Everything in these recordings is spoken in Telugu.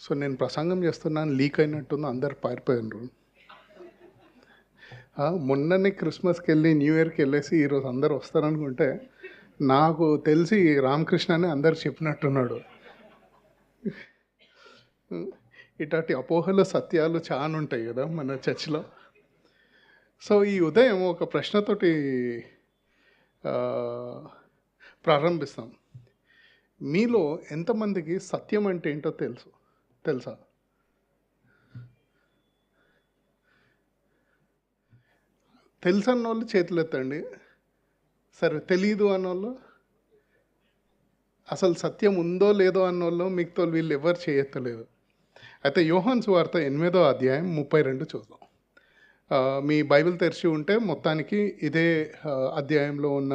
సో నేను ప్రసంగం చేస్తున్నాను, లీక్ అయినట్టుంది, అందరు పారిపోయినరు. మొన్ననే క్రిస్మస్కి వెళ్ళి న్యూ ఇయర్కి వెళ్ళేసి ఈరోజు అందరు వస్తారనుకుంటే నాకు తెలిసి రామకృష్ణ అని అందరు చెప్పినట్టున్నాడు. ఇట్లాంటి అపోహలు సత్యాలు చాలా ఉంటాయి కదా మన చర్చిలో. సో ఈ ఉదయం ఒక ప్రశ్నతోటి ప్రారంభిస్తాం. మీలో ఎంతమందికి సత్యం అంటే ఏంటో తెలుసా? తెలుసు అన్నోళ్ళు చేతులు ఎత్తండి. సరే, తెలీదు అన్నోళ్ళు, అసలు సత్యం ఉందో లేదో అన్నోళ్ళు మిగతా వీళ్ళు ఎవరు చేయత్తలేదు. అయితే యోహాను సువార్త 8వ అధ్యాయం 32 చూద్దాం. మీ బైబిల్ తెరిచి ఉంటే మొత్తానికి ఇదే అధ్యాయంలో ఉన్న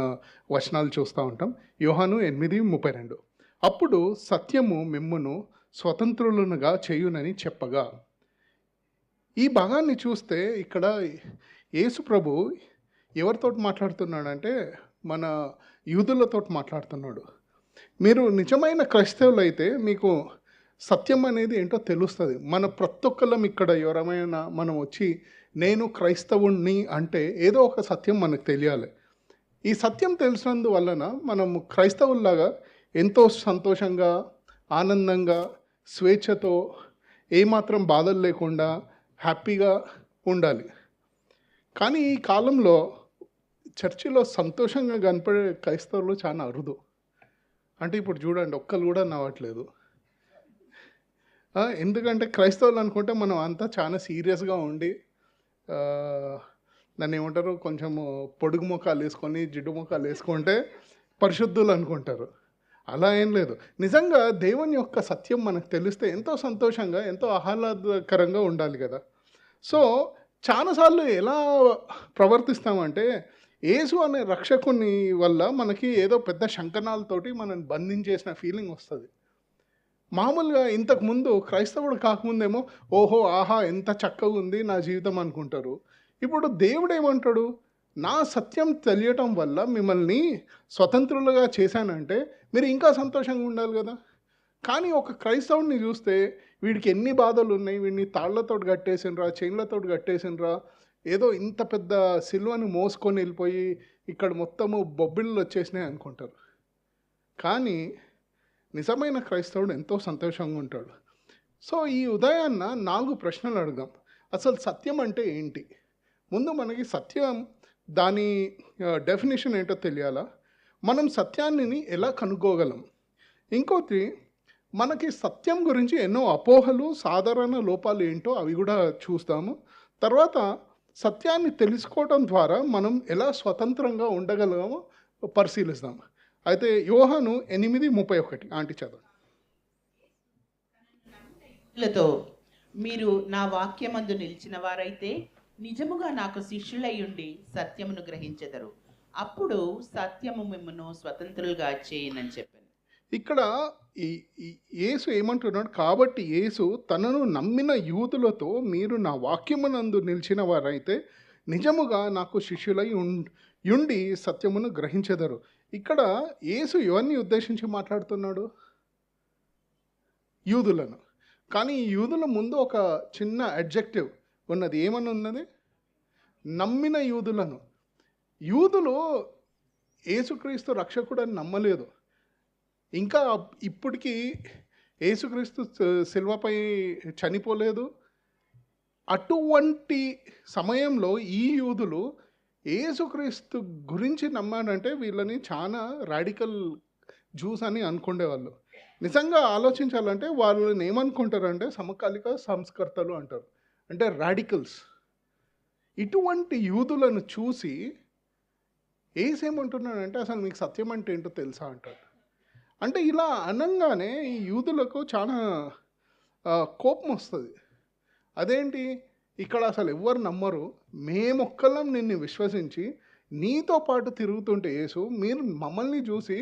వచనాలు చూస్తూ ఉంటాం. యోహాను 8:32. అప్పుడు సత్యము మిమ్మును స్వతంత్రులనుగా చేయునని చెప్పగా. ఈ భాగాన్ని చూస్తే ఇక్కడ యేసు ప్రభు ఎవరితో మాట్లాడుతున్నాడంటే మన యూదులతో మాట్లాడుతున్నాడు. మీరు నిజమైన క్రైస్తవులు అయితే మీకు సత్యం అనేది ఏంటో తెలుస్తుంది. మన ప్రతి ఒక్కళ్ళం ఇక్కడ ఎవరమైనా మనం వచ్చి నేను క్రైస్తవుణ్ణి అంటే ఏదో ఒక సత్యం మనకు తెలియాలి. ఈ సత్యం తెలిసినందువలన మనము క్రైస్తవుల్లాగా ఎంతో సంతోషంగా, ఆనందంగా, స్వేచ్ఛతో, ఏమాత్రం బాధలు లేకుండా హ్యాపీగా ఉండాలి. కానీ ఈ కాలంలో చర్చిలో సంతోషంగా కనపడే క్రైస్తవులు చాలా అరుదు. అంటే ఇప్పుడు చూడండి, ఒక్కరు కూడా నవ్వట్లేదు. ఎందుకంటే క్రైస్తవులు అనుకుంటే మనం అంతా చాలా సీరియస్గా ఉండి దాన్ని ఏమంటారు, కొంచెము పొడుగు ముఖాలు వేసుకొని జిడ్డు ముఖాలు వేసుకుంటే పరిశుద్ధులు అనుకుంటారు. అలా ఏం లేదు. నిజంగా దేవుని యొక్క సత్యం మనకు తెలిస్తే ఎంతో సంతోషంగా, ఎంతో ఆహ్లాదకరంగా ఉండాలి కదా. సో చాలాసార్లు ఎలా ప్రవర్తిస్తామంటే యేసు అనే రక్షకుని వల్ల మనకి ఏదో పెద్ద శంకనాలతోటి మనల్ని బంధించేసిన ఫీలింగ్ వస్తుంది. మామూలుగా ఇంతకుముందు క్రైస్తవుడు కాకముందేమో ఓహో ఆహా ఎంత చక్కగా ఉంది నా జీవితం అనుకుంటారు. ఇప్పుడు దేవుడు ఏమంటాడు, నా సత్యం తెలియటం వల్ల మిమ్మల్ని స్వతంత్రులుగా చేశానంటే మీరు ఇంకా సంతోషంగా ఉండాలి కదా. కానీ ఒక క్రైస్తవుడిని చూస్తే వీడికి ఎన్ని బాధలు ఉన్నాయి, వీడిని తాళ్లతో కట్టేసినరా, చైన్లతో కట్టేసినరా, ఏదో ఇంత పెద్ద సిలువని మోసుకొని వెళ్ళిపోయి ఇక్కడ మొత్తము బొబ్బిళ్ళు వచ్చేసినాయి అనుకుంటారు. కానీ నిజమైన క్రైస్తవుడు ఎంతో సంతోషంగా ఉంటాడు. సో ఈ ఉదయాన్న 4 ప్రశ్నలు అడుగుదాం. అసలు సత్యం అంటే ఏంటి? ముందు మనకి సత్యం దాని డెఫినేషన్ ఏంటో తెలియాలా? మనం సత్యాన్ని ఎలా కనుక్కోగలం? ఇంకోటి, మనకి సత్యం గురించి ఎన్నో అపోహలు, సాధారణ లోపాలు ఏంటో అవి కూడా చూస్తాము. తర్వాత సత్యాన్ని తెలుసుకోవడం ద్వారా మనం ఎలా స్వతంత్రంగా ఉండగలమో పరిశీలిస్తాం. అయితే యోహాను 8:31 ఆంటీ చదువు. లతో మీరు నా వాక్యమందు నిలిచిన వారైతే నిజముగా నాకు శిష్యులై ఉండి సత్యమును గ్రహించెదరు. అప్పుడు సత్యము మిమ్మును స్వతంత్రులుగా చేయనని చెప్పాను. ఇక్కడ యేసు ఏమంటున్నాడు, కాబట్టి యేసు తనను నమ్మిన యూదులతో మీరు నా వాక్యమునందు నిలిచిన వారైతే నిజముగా నాకు శిష్యులై ఉండి సత్యమును గ్రహించెదరు. ఇక్కడ యేసు ఎవరిని ఉద్దేశించి మాట్లాడుతున్నాడు? యూదులను. కానీ ఈ యూదుల ముందు ఒక చిన్న అడ్జెక్టివ్ ఉన్నది. ఏమని ఉన్నది? నమ్మిన యూదులను. యూదులు యేసుక్రీస్తు రక్షకుడని నమ్మలేదు. ఇంకా ఇప్పటికీ యేసుక్రీస్తు శిలువపై చనిపోలేదు. అటువంటి సమయంలో ఈ యూదులు యేసుక్రీస్తు గురించి నమ్మాడంటే వీళ్ళని చాలా రాడికల్ జ్యూస్ అని అనుకునేవాళ్ళు. నిజంగా ఆలోచించాలంటే వాళ్ళని ఏమనుకుంటారంటే సమకాలిక సంస్కర్తలు అంటారు, అంటే రాడికల్స్. ఇటువంటి యూదులను చూసి యేసు ఏమంటున్నాడంటే అసలు మీకు సత్యం అంటే ఏంటో తెలుసా అంటాడు. అంటే ఇలా అనగానే ఈ యూదులకు చాలా కోపం వస్తుంది. అదేంటి, ఇక్కడ అసలు ఎవ్వరు నమ్మరు, మేమొక్కళ్ళం నిన్ను విశ్వసించి నీతో పాటు తిరుగుతుంటే యేసు, మీరు మమ్మల్ని చూసి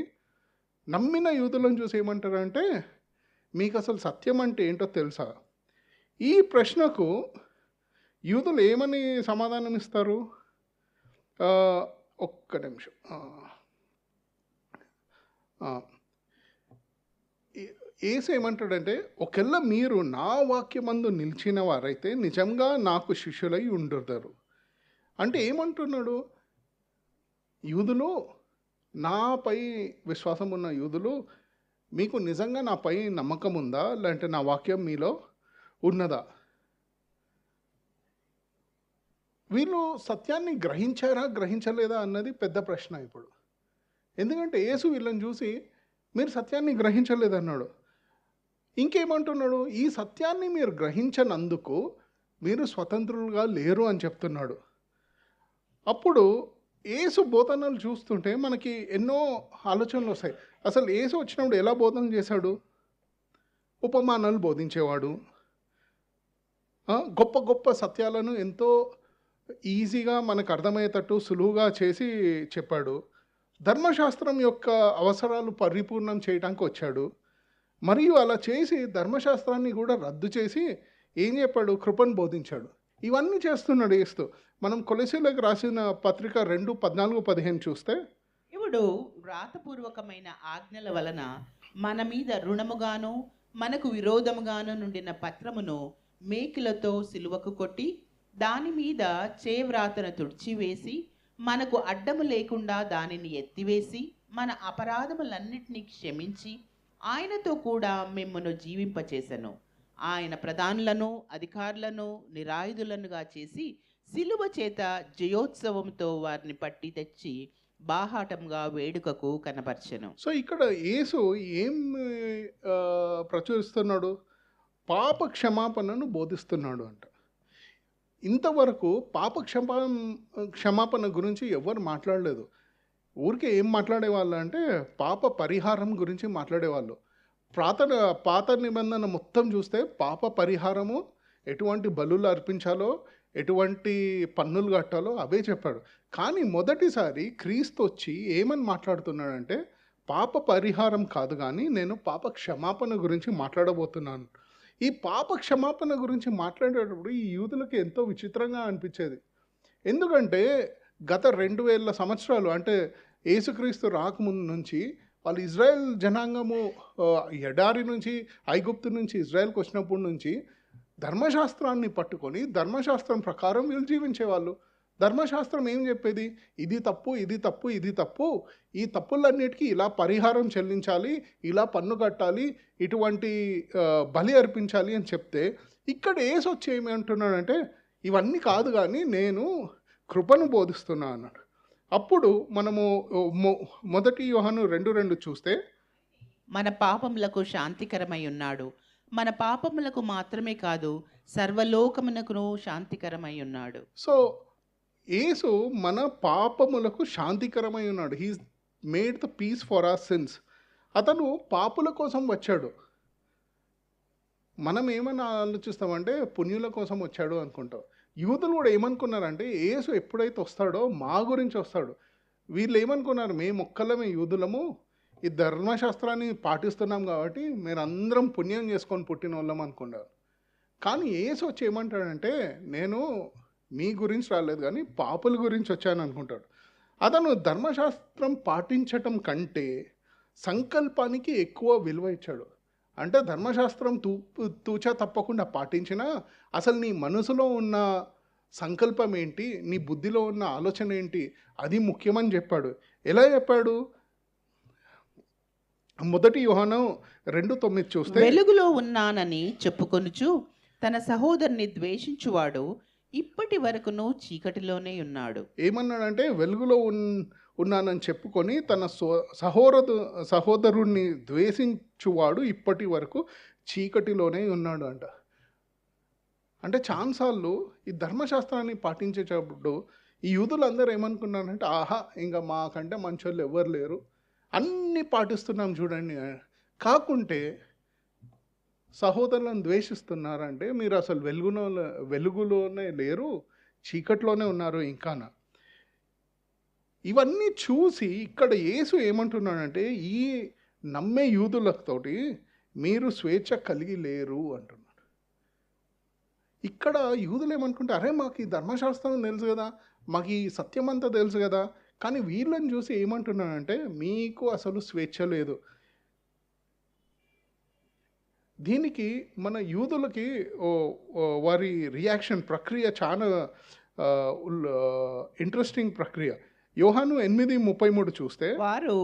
నమ్మిన యూదులను చూసి ఏమంటారంటే మీకు అసలు సత్యం అంటే ఏంటో తెలుసా? ఈ ప్రశ్నకు యూదులు ఏమని సమాధానం ఇస్తారు? ఒక్క నిమిషం. యేసు ఏమంటాడంటే, ఒకవేళ మీరు నా వాక్యమందు నిలిచిన వారైతే నిజంగా నాకు శిష్యులై ఉండుతారు. అంటే ఏమంటున్నాడు? యూదులు, నాపై విశ్వాసం ఉన్న యూదులు, మీకు నిజంగా నాపై నమ్మకం ఉందా? లేదంటే నా వాక్యం మీలో ఉన్నదా? వీళ్ళు సత్యాన్ని గ్రహించారా, గ్రహించలేదా అన్నది పెద్ద ప్రశ్న ఇప్పుడు. ఎందుకంటే యేసు వీళ్ళని చూసి మీరు సత్యాన్ని గ్రహించలేదన్నాడు. ఇంకేమంటున్నాడు? ఈ సత్యాన్ని మీరు గ్రహించనందుకు మీరు స్వతంత్రులుగా లేరు అని చెప్తున్నాడు. అప్పుడు యేసు బోధనలు చూస్తుంటే మనకి ఎన్నో ఆలోచనలు వస్తాయి. అసలు యేసు వచ్చినప్పుడు ఎలా బోధన చేశాడు? ఉపమానాలు బోధించేవాడు. గొప్ప గొప్ప సత్యాలను ఎంతో ఈజీగా మనకు అర్థమయ్యేటట్టు సులువుగా చేసి చెప్పాడు. ధర్మశాస్త్రం యొక్క అవసరాలు పరిపూర్ణం చేయడానికి వచ్చాడు. మరియు అలా చేసి ధర్మశాస్త్రాన్ని కూడా రద్దు చేసి ఏం చెప్పాడు? కృపను బోధించాడు. ఇవన్నీ చేస్తున్నాడు యేసు. మనం కొలొస్సీయులకు రాసిన పత్రిక 2:14-15 చూస్తే, ఇప్పుడు వ్రాతపూర్వకమైన ఆజ్ఞల వలన మన మీద రుణముగాను మనకు విరోధముగాను నుండిన పత్రమును మేకులతో సిలువకు కొట్టి దాని మీద చేవ్రాతను తుడిచివేసి మనకు అడ్డము లేకుండా దానిని ఎత్తివేసి మన అపరాధములన్నిటినీ క్షమించి ఆయనతో కూడా మిమ్మను జీవింపచేసెను. ఆయన ప్రధానులను అధికారులను నిరాయుధులనుగా చేసి సిలువ చేత జయోత్సవంతో వారిని పట్టి తెచ్చి బాహాటంగా వేడుకకు కనపర్చెను. సో ఇక్కడ యేసు ఏం ప్రచురిస్తున్నాడు? పాప క్షమాపణను బోధిస్తున్నాడు అంట. ఇంతవరకు క్షమాపణ గురించి ఎవరు మాట్లాడలేదు. ఊరికే ఏం మాట్లాడేవాళ్ళు అంటే పాప పరిహారం గురించి మాట్లాడేవాళ్ళు. పాత నిబంధన మొత్తం చూస్తే పాప పరిహారము, ఎటువంటి బలులు అర్పించాలో, ఎటువంటి పన్నులు కట్టాలో అవే చెప్పాడు. కానీ మొదటిసారి క్రీస్తు వచ్చి ఏమని మాట్లాడుతున్నాడంటే పాప పరిహారం కాదు, కానీ నేను పాప క్షమాపణ గురించి మాట్లాడబోతున్నాను. ఈ పాప క్షమాపణ గురించి మాట్లాడేటప్పుడు ఈ యూదులకు ఎంతో విచిత్రంగా అనిపించేది. ఎందుకంటే గత 2000 సంవత్సరాలు అంటే యేసుక్రీస్తు రాకముందు నుంచి వాళ్ళు ఇజ్రాయెల్ జనాంగము ఎడారి నుంచి, ఐగుప్తు నుంచి ఇజ్రాయెల్కి వచ్చినప్పటి నుంచి ధర్మశాస్త్రాన్ని పట్టుకొని ధర్మశాస్త్రం ప్రకారం వీళ్ళు జీవించేవాళ్ళు. ధర్మశాస్త్రం ఏం చెప్పేది? ఇది తప్పు, ఇది తప్పు, ఇది తప్పు, ఈ తప్పులన్నిటికీ ఇలా పరిహారం చెల్లించాలి, ఇలా పన్ను కట్టాలి, ఇటువంటి బలి అర్పించాలి అని చెప్తే, ఇక్కడ యేసు వచ్చి ఏమి అంటున్నాడంటే ఇవన్నీ కాదు, కానీ నేను కృపను బోధిస్తున్నా అన్నాడు. అప్పుడు మనము మొదటి యోహాను 2:2 చూస్తే, మన పాపములకు శాంతికరమై ఉన్నాడు, మన పాపములకు మాత్రమే కాదు సర్వలోకమునకును శాంతికరమై ఉన్నాడు. సో యేసు మన పాపములకు శాంతికరమై ఉన్నాడు. He's made the peace for our sins. అతను పాపుల కోసం వచ్చాడు. మనం ఏమన్నా ఆలోచిస్తామంటే పుణ్యుల కోసం వచ్చాడు అనుకుంటాం. యూదులు కూడా ఏమనుకున్నారంటే యేసు ఎప్పుడైతే వస్తాడో మా గురించి వస్తాడు. వీళ్ళు ఏమనుకున్నారు? మేము ఒక్కళ్ళమే యూదులము, ఈ ధర్మశాస్త్రాన్ని పాటిస్తున్నాం కాబట్టి మీరందరం పుణ్యం చేసుకొని పుట్టిన వాళ్ళం అనుకున్నారు. కానీ యేసు వచ్చి ఏమంటాడంటే నేను మీ గురించి రాలేదు, కానీ పాపుల గురించి వచ్చాను అనుకుంటాడు. అతను ధర్మశాస్త్రం పాటించటం కంటే సంకల్పానికి ఎక్కువ విలువ ఇచ్చాడు. అంటే ధర్మశాస్త్రం తూచా తప్పకుండా పాటించినా అసలు నీ మనసులో ఉన్న సంకల్పం ఏంటి, నీ బుద్ధిలో ఉన్న ఆలోచన ఏంటి, అది ముఖ్యమని చెప్పాడు. ఎలా చెప్పాడు? మొదటి యోహాను 2:9 చూస్తే, వెలుగులో ఉన్నానని చెప్పుకొనుచు తన సహోదరుని ద్వేషించువాడు ఇప్పటి వరకును చీకటిలోనే ఉన్నాడు. ఏమన్నాడంటే వెలుగులో ఉన్నానని చెప్పుకొని తన సహోదరుణ్ణి ద్వేషించువాడు ఇప్పటి వరకు చీకటిలోనే ఉన్నాడు అంట. అంటే చాలాసార్లు ఈ ధర్మశాస్త్రాన్ని పాటించేటప్పుడు ఈ యూదులందరూ ఏమనుకున్నారంటే ఆహా ఇంకా మాకంటే మంచోళ్ళు ఎవరు లేరు, అన్నీ పాటిస్తున్నాం చూడండి. కాకుంటే సహోదరులను ద్వేషిస్తున్నారంటే మీరు అసలు వెలుగులోనే లేరు, చీకట్లోనే ఉన్నారు ఇంకానా. ఇవన్నీ చూసి ఇక్కడ యేసు ఏమంటున్నాడంటే ఈ నమ్మే యూదులతోటి మీరు స్వేచ్ఛ కలిగి లేరు అంటున్నాడు. ఇక్కడ యూదులు ఏమనుకుంటే అరే మాకు ఈ ధర్మశాస్త్రం తెలుసు కదా, మాకు ఈ సత్యం అంతా తెలుసు కదా, కానీ వీళ్ళని చూసి ఏమంటున్నాడంటే మీకు అసలు స్వేచ్ఛ లేదు. దీనికి మన యూదులకి వారి రియాక్షన్ ప్రక్రియ చాలా ఇంట్రెస్టింగ్ ప్రక్రియ. యోహాను 8:33 చూస్తే, వారు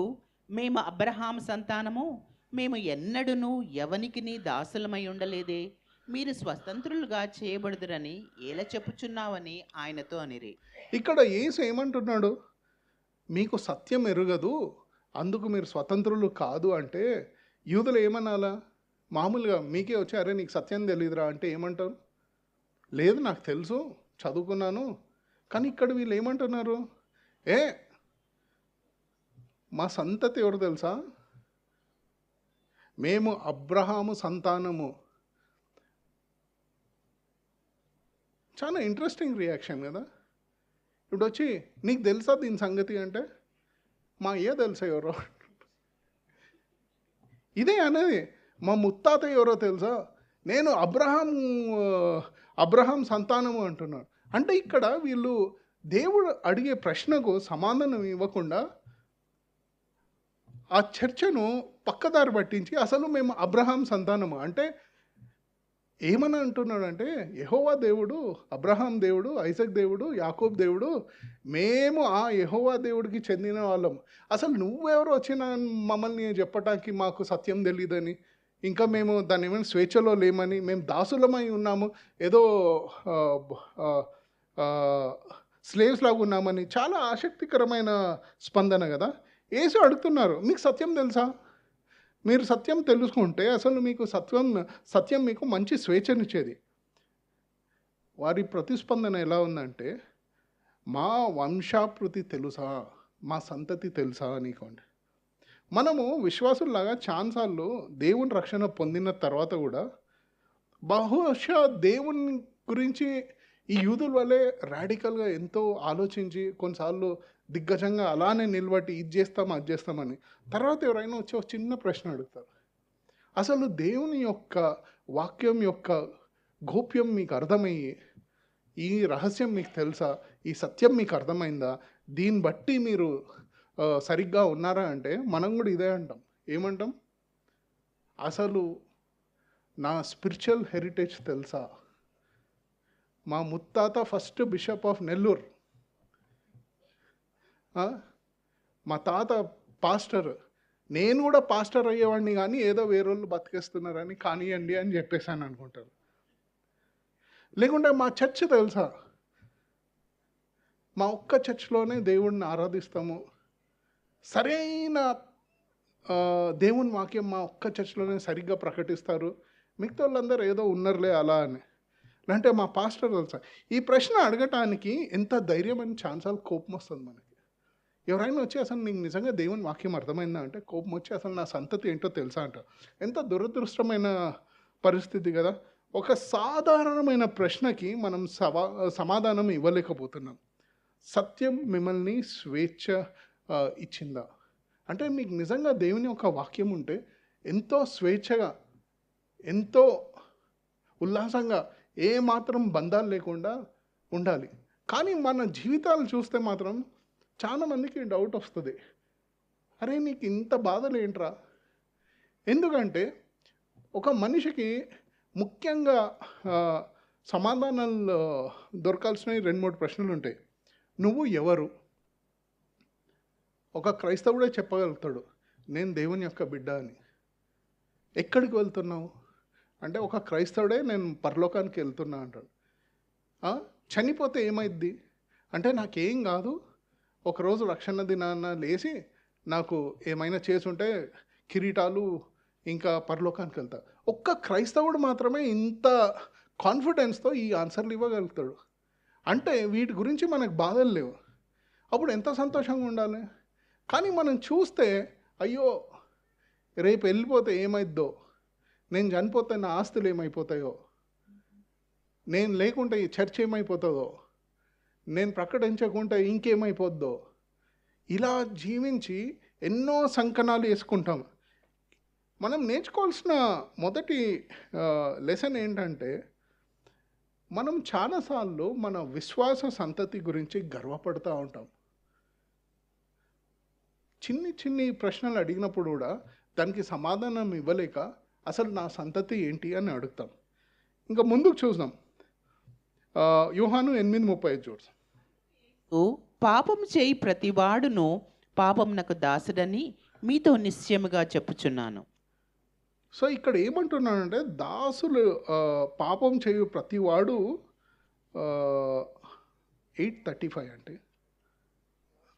మేము అబ్రహాం సంతానము, మేము ఎన్నడూను ఎవనికిని దాసులమై ఉండలేదే, మీరు స్వతంత్రులుగా చేయబడుదురని ఏల చెప్పుచున్నావని ఆయనతో అనిరి. ఇక్కడ యేసు ఏమంటున్నాడు? మీకు సత్యం ఎరుగదు, అందుకు మీరు స్వతంత్రులు కాదు అంటే యూదులు ఏమనాలా? మామూలుగా మీకే వచ్చి అరే నీకు సత్యం తెలియదురా అంటే ఏమంటారు? లేదు నాకు తెలుసు, చదువుకున్నాను. కానీ ఇక్కడ వీళ్ళు ఏమంటున్నారు? ఏ మా సంతతి ఎవరు తెలుసా? మేము అబ్రహాము సంతానము. చాలా ఇంట్రెస్టింగ్ రియాక్షన్ కదా. ఇప్పుడు వచ్చి నీకు తెలుసా దీని సంగతి అంటే, మా ఏ తెలుసా ఎవరో. ఇదే అనేది, మా ముత్తాత ఎవరో తెలుసా, నేను అబ్రహాం సంతానము అంటున్నాడు. అంటే ఇక్కడ వీళ్ళు దేవుడు అడిగే ప్రశ్నకు సమాధానం ఇవ్వకుండా ఆ చర్చను పక్కదారి పట్టించి అసలు మేము అబ్రహాం సంతానము అంటే ఏమని అంటున్నాడు అంటే, యెహోవా దేవుడు, అబ్రహాం దేవుడు, ఐజాక్ దేవుడు, యాకోబ్ దేవుడు, మేము ఆ యెహోవా దేవుడికి చెందిన వాళ్ళం. అసలు నువ్వెవరు వచ్చిన మమ్మల్ని చెప్పటానికి మాకు సత్యం తెలియదని, ఇంకా మేము దాన్ని ఏమైనా స్వేచ్ఛలో లేమని, మేము దాసులమై ఉన్నాము, ఏదో స్లేవ్స్ లాగా ఉన్నామని. చాలా ఆసక్తికరమైన స్పందన కదా. యేసు అడుగుతున్నారు, మీకు సత్యం తెలుసా? మీరు సత్యం తెలుసుకుంటే అసలు మీకు సత్యం మీకు మంచి స్వేచ్ఛనిచ్చేది. వారి ప్రతిస్పందన ఎలా ఉందంటే, మా వంశాకృతి తెలుసా, మా సంతతి తెలుసా నీకోండి. మనము విశ్వాసుల్లాగా ఛాన్సార్లు దేవుని రక్షణ పొందిన తర్వాత కూడా బహుశా దేవుని గురించి ఈ యూదుల వల్లే రాడికల్గా ఎంతో ఆలోచించి కొన్నిసార్లు దిగ్గజంగా అలానే నిలబట్టి ఇది చేస్తాం అది చేస్తామని, తర్వాత ఎవరైనా వచ్చి ఒక చిన్న ప్రశ్న అడుగుతారు, అసలు దేవుని యొక్క వాక్యం యొక్క గోప్యం మీకు అర్థమయ్యి ఈ రహస్యం మీకు తెలుసా, ఈ సత్యం మీకు అర్థమైందా, దీన్ని బట్టి మీరు సరిగ్గా ఉన్నారా అంటే మనం కూడా ఇదే అంటాం. ఏమంటాం? అసలు నా స్పిరిచువల్ హెరిటేజ్ తెలుసా, మా ముత్తాత ఫస్ట్ బిషప్ ఆఫ్ నెల్లూరు, మా తాత పాస్టర్, నేను కూడా పాస్టర్ అయ్యేవాడిని కానీ ఏదో వేరే వాళ్ళు బతికేస్తున్నారని కానివ్వండి అని చెప్పేసాను అనుకుంటారు. లేకుంటే మా చర్చ్ తెలుసా, మా ఒక్క చర్చ్లోనే దేవుడిని ఆరాధిస్తాము, సరైన దేవుని వాక్యం మా ఒక్క చర్చ్లోనే సరిగ్గా ప్రకటిస్తారు, మిగతా వాళ్ళందరూ ఏదో ఉన్నారులే అలా అని. అంటే మా పాస్టర్ తెలుసా. ఈ ప్రశ్న అడగటానికి ఎంత ధైర్యం అని ఛాన్సార్లు కోపం వస్తుంది మనకి. ఎవరైనా వచ్చి అసలు నీకు నిజంగా దేవుని వాక్యం అర్థమైందా అంటే కోపం వచ్చి అసలు నా సంతతి ఏంటో తెలుసా అంట. ఎంత దురదృష్టమైన పరిస్థితి కదా. ఒక సాధారణమైన ప్రశ్నకి మనం సమాధానం ఇవ్వలేకపోతున్నాం. సత్యం మిమ్మల్ని స్వేచ్ఛ ఇచ్చిందా అంటే, మీకు నిజంగా దేవుని యొక్క వాక్యం ఉంటే ఎంతో స్వేచ్ఛగా, ఎంతో ఉల్లాసంగా, ఏ మాత్రం బంధాలు లేకుండా ఉండాలి. కానీ మన జీవితాలు చూస్తే మాత్రం చాలామందికి డౌట్ వస్తుంది, అరే నీకు ఇంత బాధలు ఏంట్రా. ఎందుకంటే ఒక మనిషికి ముఖ్యంగా సమాధానాలు దొరకాల్సిన 2-3 ప్రశ్నలు ఉంటాయి. నువ్వు ఎవరు? ఒక క్రైస్తవుడే చెప్పగలుగుతాడు, నేను దేవుని యొక్క బిడ్డ అని. ఎక్కడికి వెళ్తున్నావు అంటే ఒక క్రైస్తవుడే నేను పరలోకానికి వెళ్తున్నా అంటాడు. చనిపోతే ఏమైద్ది అంటే నాకేం కాదు, ఒకరోజు రక్షణ దినాన్న లేచి నాకు ఏమైనా చేసుంటే కిరీటాలు ఇంకా పరలోకానికి వెళ్తా. ఒక్క క్రైస్తవుడు మాత్రమే ఇంత కాన్ఫిడెన్స్తో ఈ ఆన్సర్లు ఇవ్వగలుగుతాడు. అంటే వీటి గురించి మనకు బాధలు లేవు, అప్పుడు ఎంత సంతోషంగా ఉండాలి. కానీ మనం చూస్తే అయ్యో రేపు వెళ్ళిపోతే ఏమైద్దో, నేను చనిపోతే నా ఆస్తులు ఏమైపోతాయో, నేను లేకుంటే ఈ చర్చ్ ఏమైపోతుందో, నేను ప్రకటించకుంటే ఇంకేమైపోద్దో, ఇలా జీవించి ఎన్నో సంకనాలు వేసుకుంటాం. మనం నేర్చుకోవాల్సిన మొదటి లెసన్ ఏంటంటే, మనం చాలాసార్లు మన విశ్వాస సంతతి గురించి గర్వపడుతూ ఉంటాం. చిన్ని ప్రశ్నలు అడిగినప్పుడు కూడా దానికి సమాధానం ఇవ్వలేక అసలు నా సంతతి ఏంటి అని అడుగుతాం. ఇంకా ముందుకు చూద్దాం. యోహాను 8:35 చూద్దాం. పాపము చేయి ప్రతివాడును పాపమునకు దాసుడని మీతో నిశ్చయముగా చెప్పుచున్నాను. సో ఇక్కడ ఏమంటున్నానంటే దాసులు పాపం చేయు ప్రతివాడు 8:35 అంటే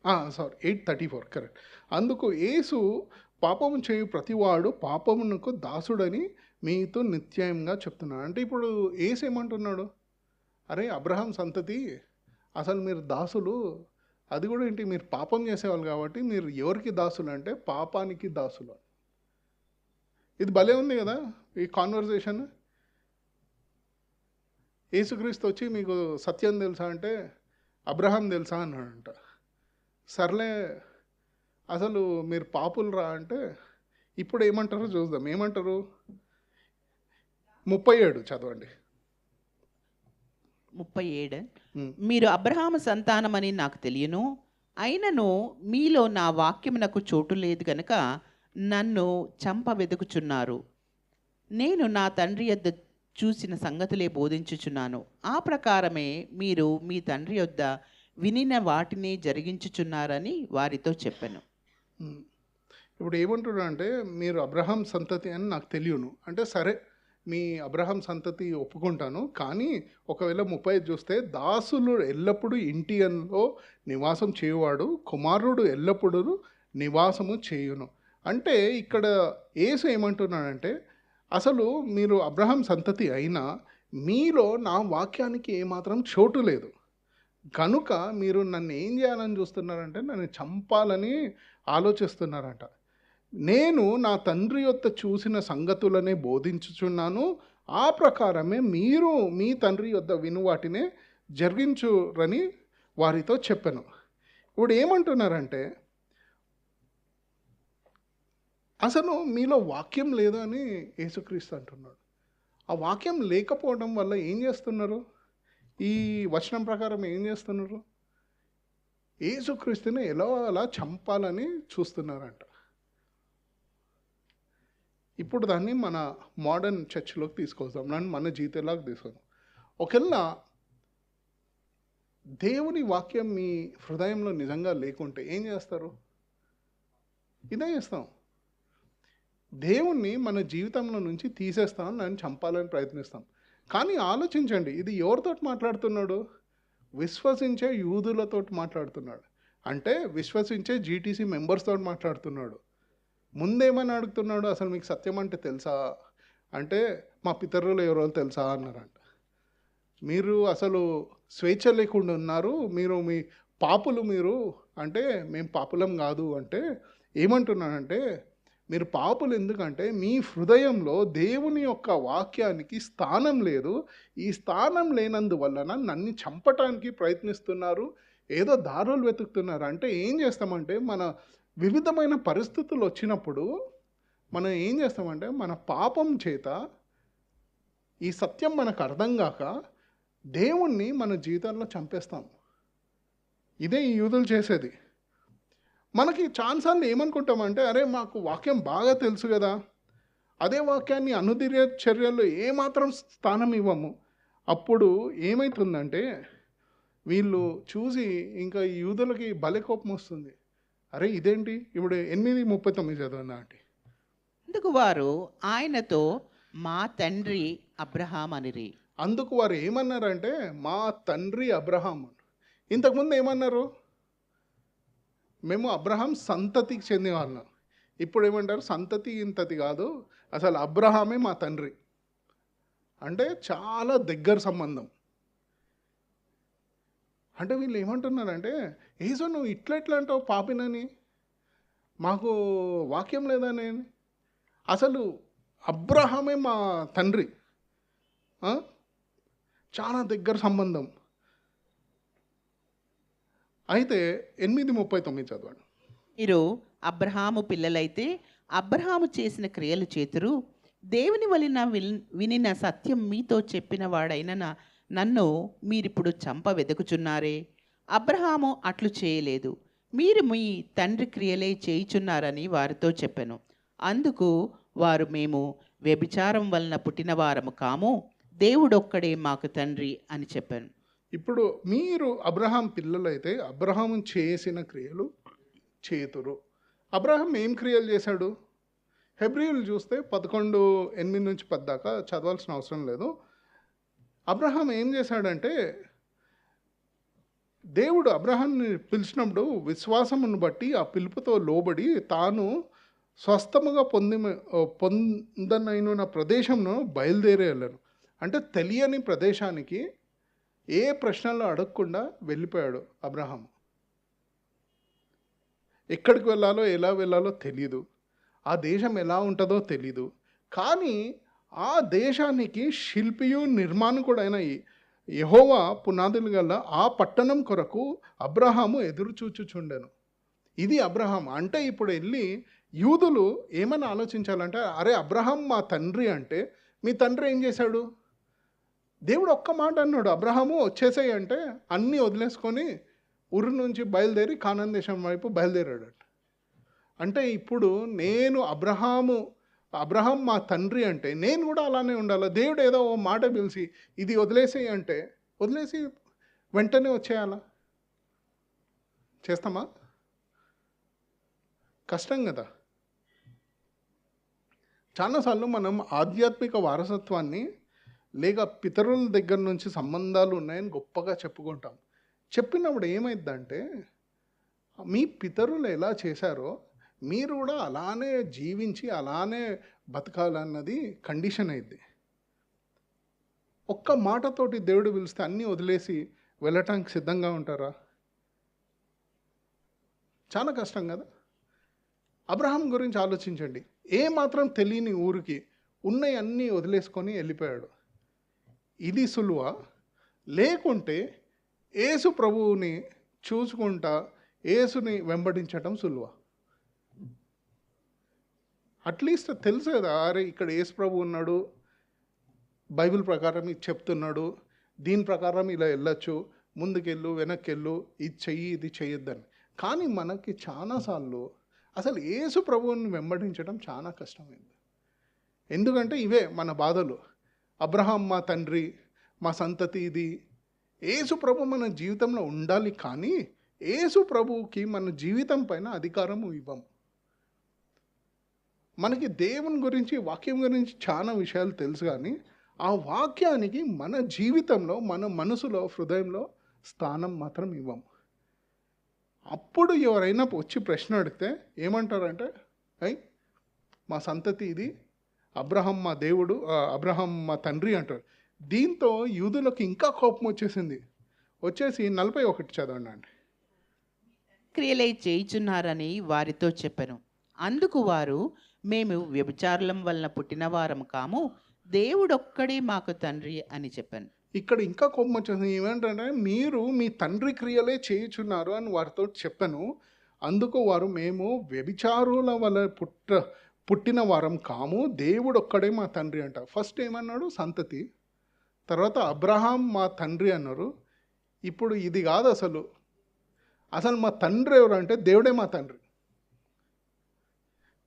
8:34 కరెక్ట్. అందుకు యేసు పాపము చేయు ప్రతివాడు పాపమునకు దాసుడని మీతో నిత్యంగా చెప్తున్నాడు. అంటే ఇప్పుడు యేసు ఏమంటున్నాడు, అరే అబ్రహాం సంతతి అసలు మీరు దాసులు, అది కూడా ఏంటి, మీరు పాపం చేసేవాళ్ళు కాబట్టి మీరు ఎవరికి దాసులు అంటే పాపానికి దాసులు. ఇది భలే ఉంది కదా ఈ కాన్వర్జేషన్. యేసుక్రీస్తు వచ్చి మీకు సత్యం తెలుసా అంటే అబ్రహాం తెలుసా అన్నాడంట. సర్లే అసలు మీరు పాపులు రా అంటే ఇప్పుడు ఏమంటారో చూద్దాం. ఏమంటారు? 37 చదవండి. 37 మీరు అబ్రహాము సంతానమని నాకు తెలియను, అయినను మీలో నా వాక్యమునకు చోటు లేదు గనుక నన్ను చంప వెతుకుచున్నారు. నేను నా తండ్రి యొద్ద చూసిన సంగతులే బోధించుచున్నాను. ఆ ప్రకారమే మీరు మీ తండ్రి యొద్ద వినిన వాటిని జరిగించుచున్నారని వారితో చెప్పాను. ఇప్పుడు ఏమంటున్నా అంటే మీరు అబ్రహాం సంతతి అని నాకు తెలియను అంటే సరే మీ అబ్రహాం సంతతి ఒప్పుకుంటాను, కానీ ఒకవేళ 35 చూస్తే దాసులు ఎల్లప్పుడూ ఇంటిలో నివాసం చేయువాడు కుమారుడు ఎల్లప్పుడూ నివాసము చేయును. అంటే ఇక్కడ యేసు ఏమంటున్నాడంటే అసలు మీరు అబ్రహాం సంతతి అయినా మీలో నా వాక్యానికి ఏమాత్రం చోటు లేదు కనుక మీరు నన్ను ఏం చేయాలని చూస్తున్నారంటే నన్ను చంపాలని ఆలోచిస్తున్నారంట. నేను నా తండ్రి యొద్ద చూసిన సంగతులనే బోధించుచున్నాను, ఆ ప్రకారమే మీరు మీ తండ్రి యొద్ద విను వాటినే జరిగించురని వారితో చెప్పాను. ఇప్పుడు ఏమంటున్నారంటే అసలు మీలో వాక్యం లేదు అని యేసుక్రీస్తు అంటున్నాడు. ఆ వాక్యం లేకపోవడం వల్ల ఏం చేస్తున్నారు? ఈ వచనం ప్రకారం ఏం చేస్తున్నారు? యేసుక్రీస్తుని ఎలా అలా చంపాలని చూస్తున్నారంట. ఇప్పుడు దాన్ని మన మోడర్న్ చర్చ్లోకి తీసుకొస్తాం, దాన్ని మన జీవితంలోకి తీసుకొస్తాం. ఒకవేళ దేవుని వాక్యం మీ హృదయంలో నిజంగా లేకుంటే ఏం చేస్తారు? ఇదే చేస్తాం. దేవుణ్ణి మన జీవితంలో నుంచి తీసేస్తాం, నన్ను చంపాలని ప్రయత్నిస్తాం. కానీ ఆలోచించండి, ఇది ఎవరితో మాట్లాడుతున్నాడు? విశ్వసించే యూదులతో మాట్లాడుతున్నాడు. అంటే విశ్వసించే జీటీసీ మెంబర్స్తో మాట్లాడుతున్నాడు. ముందేమని అడుగుతున్నాడు, అసలు మీకు సత్యం అంటే తెలుసా అంటే మా పితరులు ఎవరో తెలుసా అన్నారంట. మీరు అసలు స్వేచ్ఛ లేకుండా ఉన్నారు, మీరు మీ పాపులు మీరు అంటే మేము పాపులం కాదు అంటే ఏమంటున్నానంటే మీరు పాపులు ఎందుకంటే మీ హృదయంలో దేవుని యొక్క వాక్యానికి స్థానం లేదు. ఈ స్థానం లేనందువలన నన్ను చంపటానికి ప్రయత్నిస్తున్నారు, ఏదో దారులు వెతుకుతున్నారు. అంటే ఏం చేస్తామంటే మన వివిధమైన పరిస్థితులు వచ్చినప్పుడు మనం ఏం చేస్తామంటే మన పాపం చేత ఈ సత్యం మనకు అర్థం కాక దేవుణ్ణి మన జీవితంలో చంపేస్తాం. ఇదే ఈ యూదులు చేసేది. మనకి చాలాసార్లు ఏమనుకుంటామంటే అరే మాకు వాక్యం బాగా తెలుసు కదా, అదే వాక్యాన్ని అనుదిన చర్యల్లో ఏమాత్రం స్థానం ఇవ్వము. అప్పుడు ఏమవుతుందంటే వీళ్ళు చూసి ఇంకా ఈ యూదులకి భలే కోపం వస్తుంది. అరే ఇదేంటి ఇప్పుడు 8:39 చదవండి ఆంటీ. అందుకు వారు ఆయనతో మా తండ్రి అబ్రహాం అనిరి. అందుకు వారు ఏమన్నారంటే మా తండ్రి అబ్రహాం. ఇంతకుముందు ఏమన్నారు? మేము అబ్రహాం సంతతికి చెందిన వాళ్ళం. ఇప్పుడు ఏమంటారు? సంతతి ఇంతతి కాదు, అసలు అబ్రహామే మా తండ్రి. అంటే చాలా దగ్గర సంబంధం. అంటే వీళ్ళు ఏమంటున్నారంటే ఏజో నువ్వు ఇట్లా అంటావు పాపినని, మాకు వాక్యం లేదని. అసలు అబ్రహామే మా తండ్రి, చాలా దగ్గర సంబంధం. అయితే 8:39 చదవండి. మీరు అబ్రహాము పిల్లలైతే అబ్రహాము చేసిన క్రియలు చేతురు, దేవుని వలన వినిన సత్యం మీతో చెప్పిన వాడైన నన్ను మీరిప్పుడు చంప వెతుకుచున్నారే. అబ్రహాము అట్లు చేయలేదు, మీరు మీ తండ్రి క్రియలే చేయుచున్నారని వారితో చెప్పాను. అందుకు వారు మేము వ్యభిచారం వలన పుట్టిన వారము కాము, దేవుడొక్కడే మాకు తండ్రి అని చెప్పాను. ఇప్పుడు మీరు అబ్రహాం పిల్లలైతే అబ్రహాము చేసిన క్రియలు చేతురు. అబ్రహాం ఏం క్రియలు చేశాడు? హెబ్రీయులు చూస్తే 11:8-10 దాకా చదవాల్సిన అవసరం లేదు. అబ్రహాం ఏం చేశాడంటే, దేవుడు అబ్రహాంని పిలిచినప్పుడు విశ్వాసమును బట్టి ఆ పిలుపుతో లోబడి తాను స్వస్థముగా పొందనైన ప్రదేశంను బయలుదేరి వెళ్ళాను. అంటే తెలియని ప్రదేశానికి ఏ ప్రశ్నలు అడగకుండా వెళ్ళిపోయాడు అబ్రహాం. ఎక్కడికి వెళ్ళాలో ఎలా వెళ్ళాలో తెలీదు, ఆ దేశం ఎలా ఉంటుందో తెలీదు. కానీ ఆ దేశానికి శిల్పియు నిర్మాణకుడైన యెహోవా పునాదులు గల ఆ పట్టణం కొరకు అబ్రహాము ఎదురు చూచుచుండెను. ఇది అబ్రహాం అంటే. ఇప్పుడు వెళ్ళి యూదులు ఏమని ఆలోచించాలంటే, అరే అబ్రహాం మా తండ్రి అంటే మీ తండ్రి ఏం చేశాడు? దేవుడు ఒక్క మాట అన్నాడు, అబ్రహాము వచ్చేసాయి అంటే అన్నీ వదిలేసుకొని ఊరు నుంచి బయలుదేరి కానాన్ దేశం వైపు బయలుదేరాడట. అంటే ఇప్పుడు నేను అబ్రహాం మా తండ్రి అంటే నేను కూడా అలానే ఉండాలి. దేవుడు ఏదో ఓ మాట పిలిచి ఇది వదిలేసేయి అంటే వదిలేసి వెంటనే వచ్చేయాలా? చేస్తామా? కష్టం కదా. చాలాసార్లు మనం ఆధ్యాత్మిక వారసత్వాన్ని లేక పితరుల దగ్గర నుంచి సంబంధాలు ఉన్నాయని గొప్పగా చెప్పుకుంటాం. చెప్పినప్పుడు ఏమైందంటే, మీ పితరులు ఎలా చేశారో మీరు కూడా అలానే జీవించి అలానే బతకాలన్నది కండిషన్ అయింది. ఒక్క మాటతోటి దేవుడు పిలిస్తే అన్నీ వదిలేసి వెళ్ళటానికి సిద్ధంగా ఉంటారా? చాలా కష్టం కదా. అబ్రహాం గురించి ఆలోచించండి. ఏ మాత్రం తెలియని ఊరికి ఉన్నవి అన్నీ వదిలేసుకొని వెళ్ళిపోయాడు. ఇది సులువ? లేకుంటే యేసు ప్రభువుని చూసుకుంటా యేసుని వెంబడించటం సులువ? అట్లీస్ట్ తెలుసు కదా, అరే ఇక్కడ యేసు ప్రభు ఉన్నాడు, బైబిల్ ప్రకారం ఇది చెప్తున్నాడు, దీని ప్రకారం ఇలా వెళ్ళొచ్చు, ముందుకెళ్ళు వెనక్కెళ్ళు, ఇది చెయ్యి ఇది చెయ్యొద్దని. కానీ మనకి చాలాసార్లు అసలు యేసు ప్రభువుని వెంబడించడం చాలా కష్టమైంది. ఎందుకంటే ఇవే మన బాధలు. అబ్రహాం మా తండ్రి, మా సంతతి ఇది. యేసు ప్రభు మన జీవితంలో ఉండాలి, కానీ యేసు ప్రభువుకి మన జీవితం పైన అధికారము ఇవ్వం. మనకి దేవుని గురించి వాక్యం గురించి చాలా విషయాలు తెలుసు, కానీ ఆ వాక్యానికి మన జీవితంలో మన మనసులో హృదయంలో స్థానం మాత్రం ఇవ్వం. అప్పుడు ఎవరైనా వచ్చి ప్రశ్న అడిగితే ఏమంటారంటే, మా సంతతి ఇది, అబ్రహాం మా దేవుడు, అబ్రహాం మా తండ్రి అంటారు. దీంతో యూదులకు ఇంకా కోపం వచ్చేసి 41 చదవండి అండి. క్రియలై చేయుచున్నారని వారితో చెప్పెను. అందుకు వారు, మేము వ్యభిచారులం వలన పుట్టిన వారము కాము, దేవుడొక్కడే మాకు తండ్రి అని చెప్పాను. ఇక్కడ ఇంకా కోపం వచ్చేసింది. ఏమంటే, మీరు మీ తండ్రి క్రియలే చేయుచున్నారు అని వారితో చెప్పాను. అందుకు వారు, మేము వ్యభిచారుల వల్ల పుట్టిన వారం కాము, దేవుడు ఒక్కడే మా తండ్రి అంట. ఫస్ట్ ఏమన్నాడు? సంతతి. తర్వాత అబ్రహాం మా తండ్రి అన్నారు. ఇప్పుడు ఇది కాదు, అసలు మా తండ్రి ఎవరు అంటే దేవుడే మా తండ్రి.